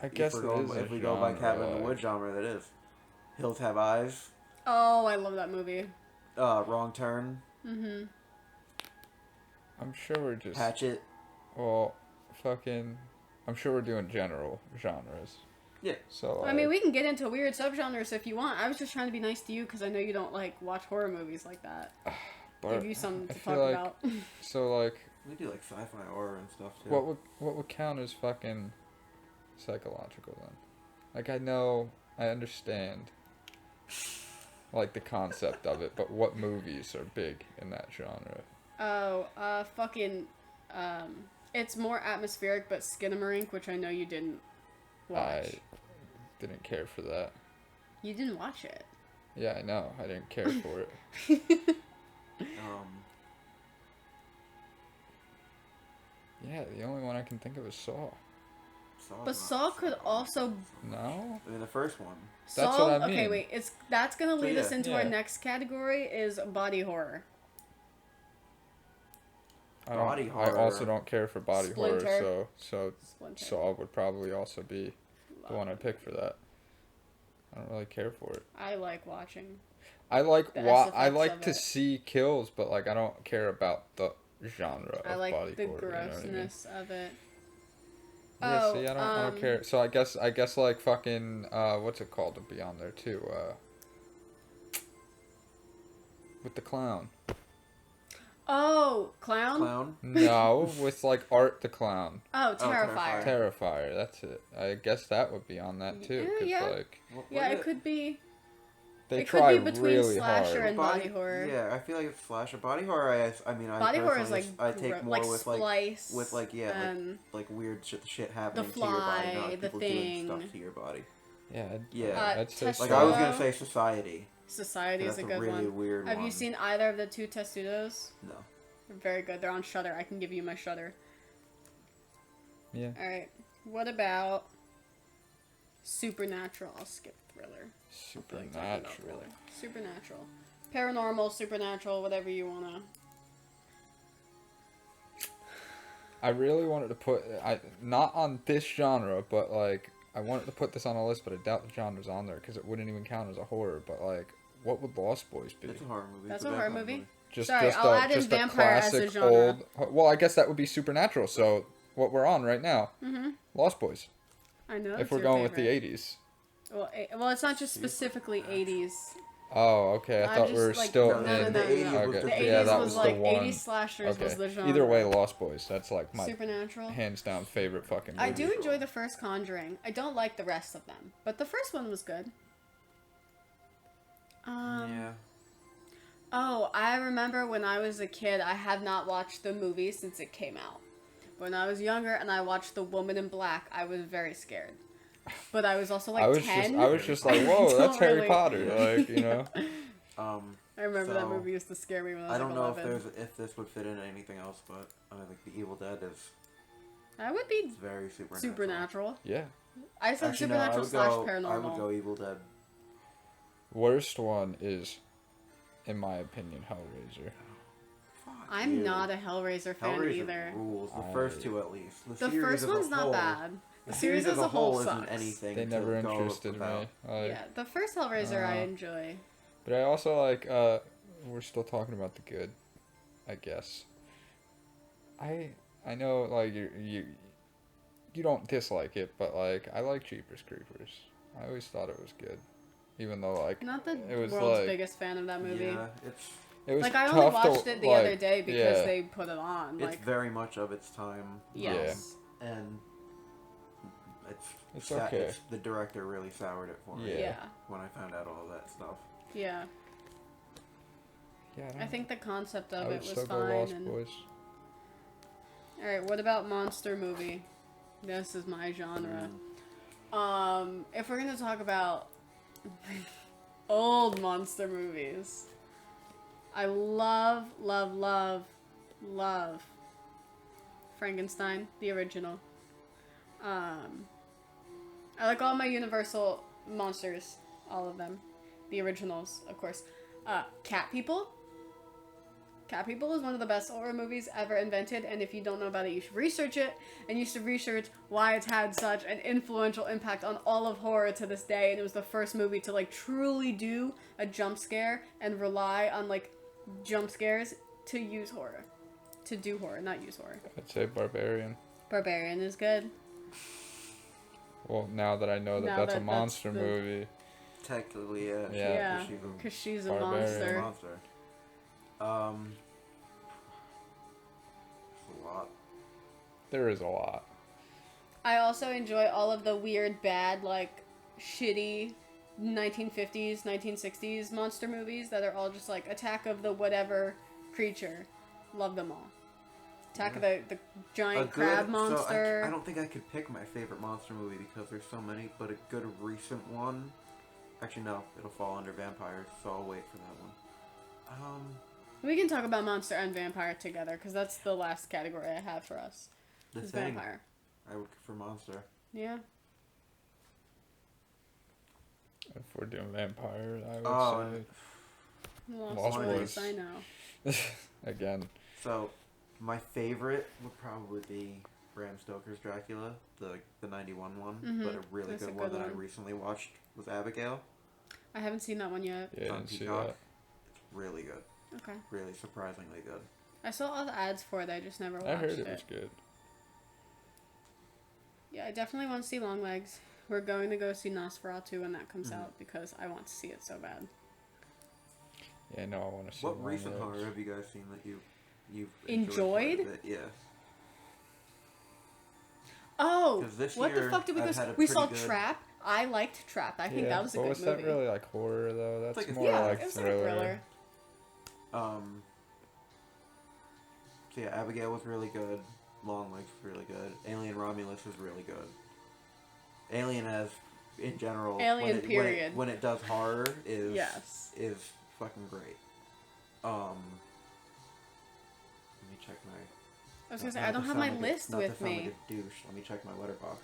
I if guess we're it going, is a if we go by genre, Cabin in the like- Woods genre, that is. Hills Have Eyes. Oh, I love that movie. Wrong Turn. Mm-hmm. I'm sure we're just Hatchet. well, fucking. I'm sure we're doing general genres. Yeah. So I mean, we can get into weird subgenres if you want. I was just trying to be nice to you because I know you don't like watch horror movies like that. Give you something I to feel talk like- about. So like, We do like sci-fi horror and stuff too. what would count as fucking psychological then? Like I understand. Like the concept of it, but what movies are big in that genre? Oh, it's more atmospheric, but Skinamarink, which I know you didn't watch. I didn't care for that. You didn't watch it. Yeah, I know. I didn't care for it. Yeah, the only one I can think of is Saw. Saw's But not Saw could psychological. also No? I mean, the first one. That's Saw. what I Okay, mean. wait. That's gonna lead us yeah. into Yeah. our next category is body horror. Body I horror. also don't care for body Splinter. horror, so Splinter. Saw would probably also be the Love one I it. pick for that. I don't really care for it. I like watching. I like The I effects like of to it. see kills, but like I don't care about the genre of I like body the horror. You know what I mean? grossness of it. Yeah, Oh, see, I don't care. So I guess like fucking what's it called would be on there too. With the clown. Oh, clown. Clown. No, with like Art the Clown. Oh, Terrifier. Terrifier. Terrifier, that's it. I guess that would be on that too. 'Cause, Yeah. like Yeah, it could be. they It could try be between really slasher hard. and body horror. Yeah, I feel like it's slasher. Body horror. I mean, I Body horror is personally like I take more like with like Splice, with like and like weird shit happening to The your body, Fly, not The people doing Thing. stuff to your body. Yeah, Yeah. I'd say Test- Like so. I was gonna Testudo. say Society. Society is That's a a good really one. weird Have one. you seen either of the two Testudos? No. They're very good. They're on Shudder. I can give you my Shudder. Yeah, All right. What about Supernatural? I'll skip Thriller. I feel like talking about Supernatural. Thriller. Supernatural. Paranormal, supernatural, whatever you wanna. I really wanted to put not on this genre, but like I wanted to put this on a list, but I doubt the genre's on there because it wouldn't even count as a horror. But like, what would Lost Boys be? It's a horror movie. That's It's a horror vampire movie? Just Sorry, just I'll a add in just a vampire as a classic genre. old. Well, I guess that would be Supernatural. So what we're on right now, Lost Boys. I know. If it's we're your going with favorite. the '80s. Well, it's not just specifically 80s. Oh, okay. I I'm thought we just, were like, still no, in. the 80s was Okay. just The the 80s Yeah, that was, was like the one. 80s slashers was the genre. Either way, Lost Boys. That's like my Supernatural. hands down favorite fucking movie. I do enjoy the first Conjuring. I don't like the rest of them, but the first one was good. Yeah. Oh, I remember when I was a kid, I had not watched the movie since it came out. When I was younger and I watched The Woman in Black, I was very scared. But I was also like 10. I was just like, I whoa, don't that's Harry really- Potter, like, you know. I remember that So, movie used to scare me when I was I don't like know 11. if this would fit into anything else, but I think The Evil Dead is That would be very supernatural. supernatural. Yeah. I said Actually, no, I supernatural would slash go. paranormal. I would go Evil Dead. Worst one is, in my opinion, Hellraiser. I'm not a Hellraiser fan Hellraiser either. rules. The first two at least. The series first as a one's not whole- bad. The The series as a whole isn't sucks. anything. They to never go interested me. about. Like, Yeah, the first Hellraiser I enjoy. But I also like, we're still talking about the good, I guess. I know, like, you don't dislike it, but, like, I like Jeepers Creepers. I always thought it was good. Even though, like, Not the it was world's like, biggest fan of that movie. Yeah, it was Like, I tough only to, watched it the like, other day because yeah. they put it on. it's Like, very much of its time. yes. And It's okay. the director really soured it for me. Yeah. Yeah. When I found out all that stuff. Yeah. Yeah, I think the concept I of would it was still go fine. Lost And... Boys. Alright, what about monster movie? This is my genre. If we're gonna talk about old monster movies, I love Frankenstein, the original. I like all my Universal monsters, all of them. The originals, of course. Cat People. Cat People is one of the best horror movies ever invented, and if you don't know about it, you should research it, and you should research why it's had such an influential impact on all of horror to this day, and it was the first movie to, like, truly do a jump scare and rely on, like, jump scares to use horror. To do horror, not use horror. I'd say Barbarian. Barbarian is good. Well, now that I know that Now that's a that that's monster the- movie. Technically, yeah. Yeah. Yeah, She's because she's a Barbarian. a monster. monster. It's a lot. There is a lot. I also enjoy all of the weird, bad, like, shitty 1950s, 1960s monster movies that are all just like Attack of the whatever creature. Love them all. Attack of the giant crab monster. I don't think I could pick my favorite monster movie because there's so many, but a good recent one. Actually, no, it'll fall under vampires, so I'll wait for that one. We can talk about monster and vampire together because that's the last category I have for us. The Is Thing. vampire. I would prefer monster. Yeah. If we're doing vampire, I would Oh, Lost Lost Boys, Boys. I know. say again. So, my favorite would probably be Bram Stoker's Dracula, the 91 one, but a really That's a good one good that I one. recently watched was Abigail. I haven't seen that one yet. Yeah, I on didn't see Peacock. that. It's really good. Okay. Really surprisingly good. I saw all the ads for it. I just never watched I heard it was good. Yeah, I definitely want to see Longlegs. We're going to go see Nosferatu when that comes out because I want to see it so bad. Yeah, no, I want to see. What Long recent Legs. horror have you guys seen that you've Enjoyed? quite a bit? Yeah. Oh, 'Cause this what the year fuck did we go I've see? had a We saw pretty good- Trap. I liked Trap. I think Yeah, that was a but good was movie. that really like horror though? That's like a- more yeah, like it was thriller. like a thriller. So yeah, Abigail was really good. Longlegs was really good. Alien Romulus was really good. Alien as in general. Alien period. When it does horror is Yes. is fucking great. Let me check my. I was gonna say not I to don't have sound my like list not to with sound me. Like a douche. Let me check my letterbox.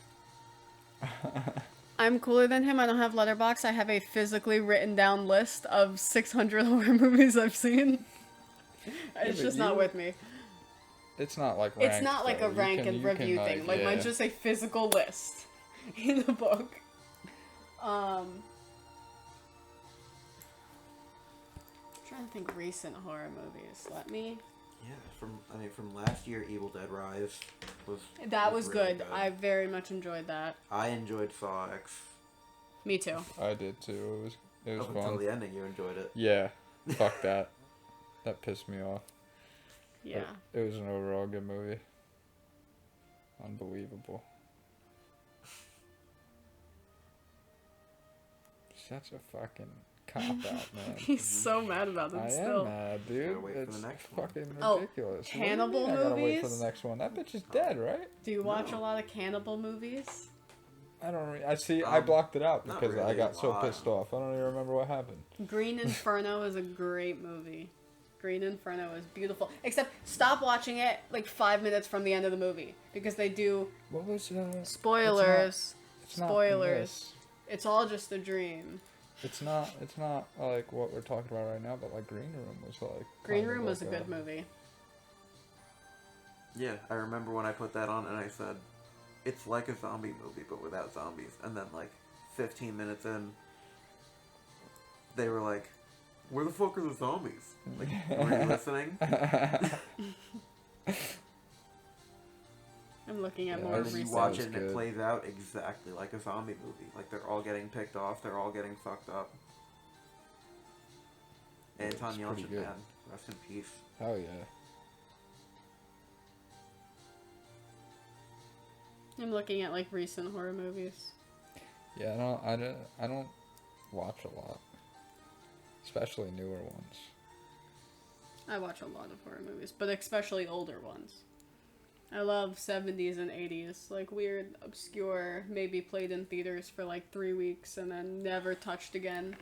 I'm cooler than him. I don't have Letterboxd. I have a physically written down list of 600 horror movies I've seen. It's but just not you- with me. It's not like It's ranked, not like though. a rank You and can, review like, thing. Like yeah. mine's just a physical list in a book. Trying to think recent horror movies. Let me. Yeah, from last year, Evil Dead Rise was. That was really good. I very much enjoyed that. I enjoyed Saw X. Me too. I did too. It was It was Up until fun. the ending, you enjoyed it. Yeah. Fuck that. That pissed me off. Yeah. It was an overall good movie. Unbelievable. Such a fucking cop-out, man. He's so mad about I it still. am mad, dude. Gotta wait for It's the next one. fucking Oh, ridiculous. What do you cannibal mean I gotta wait for movies? the next one. That bitch is dead, right? Do you watch No. a lot of cannibal movies? I don't. I see. I blocked it out not because I really. got so Why? pissed off. I don't even remember what happened. Green Inferno is a great movie. Green Inferno is beautiful. Except stop watching it like 5 minutes from the end of the movie because they do What was spoilers. It's not in Spoilers. this. It's all just a dream. It's not like what we're talking about right now, but like Green Room was like. Green kind of Room was a like good movie. Yeah, I remember when I put that on and I said, it's like a zombie movie, but without zombies. And then, like, 15 minutes in, they were like, where the fuck are the zombies? Like, were you listening? I'm looking at Yeah, more And then you recent. watch was it and good. it plays out exactly like a zombie movie. Like, they're all getting picked off, they're all getting fucked up. Anton It's pretty Yelchin, good. man. Rest in peace. Hell yeah. I'm looking at like recent horror movies. Yeah, I don't watch a lot, especially newer ones. I watch a lot of horror movies, but especially older ones. I love 70s and 80s, like weird, obscure, maybe played in theaters for like 3 weeks and then never touched again.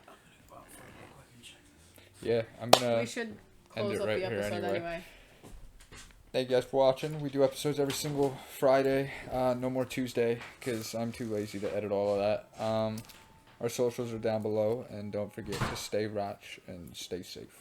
Yeah, I'm gonna. We should close it up right the here episode anyway. anyway. Thank you guys for watching. We do episodes every single Friday. No more Tuesday because I'm too lazy to edit all of that. Our socials are down below, and don't forget to stay rich and stay safe.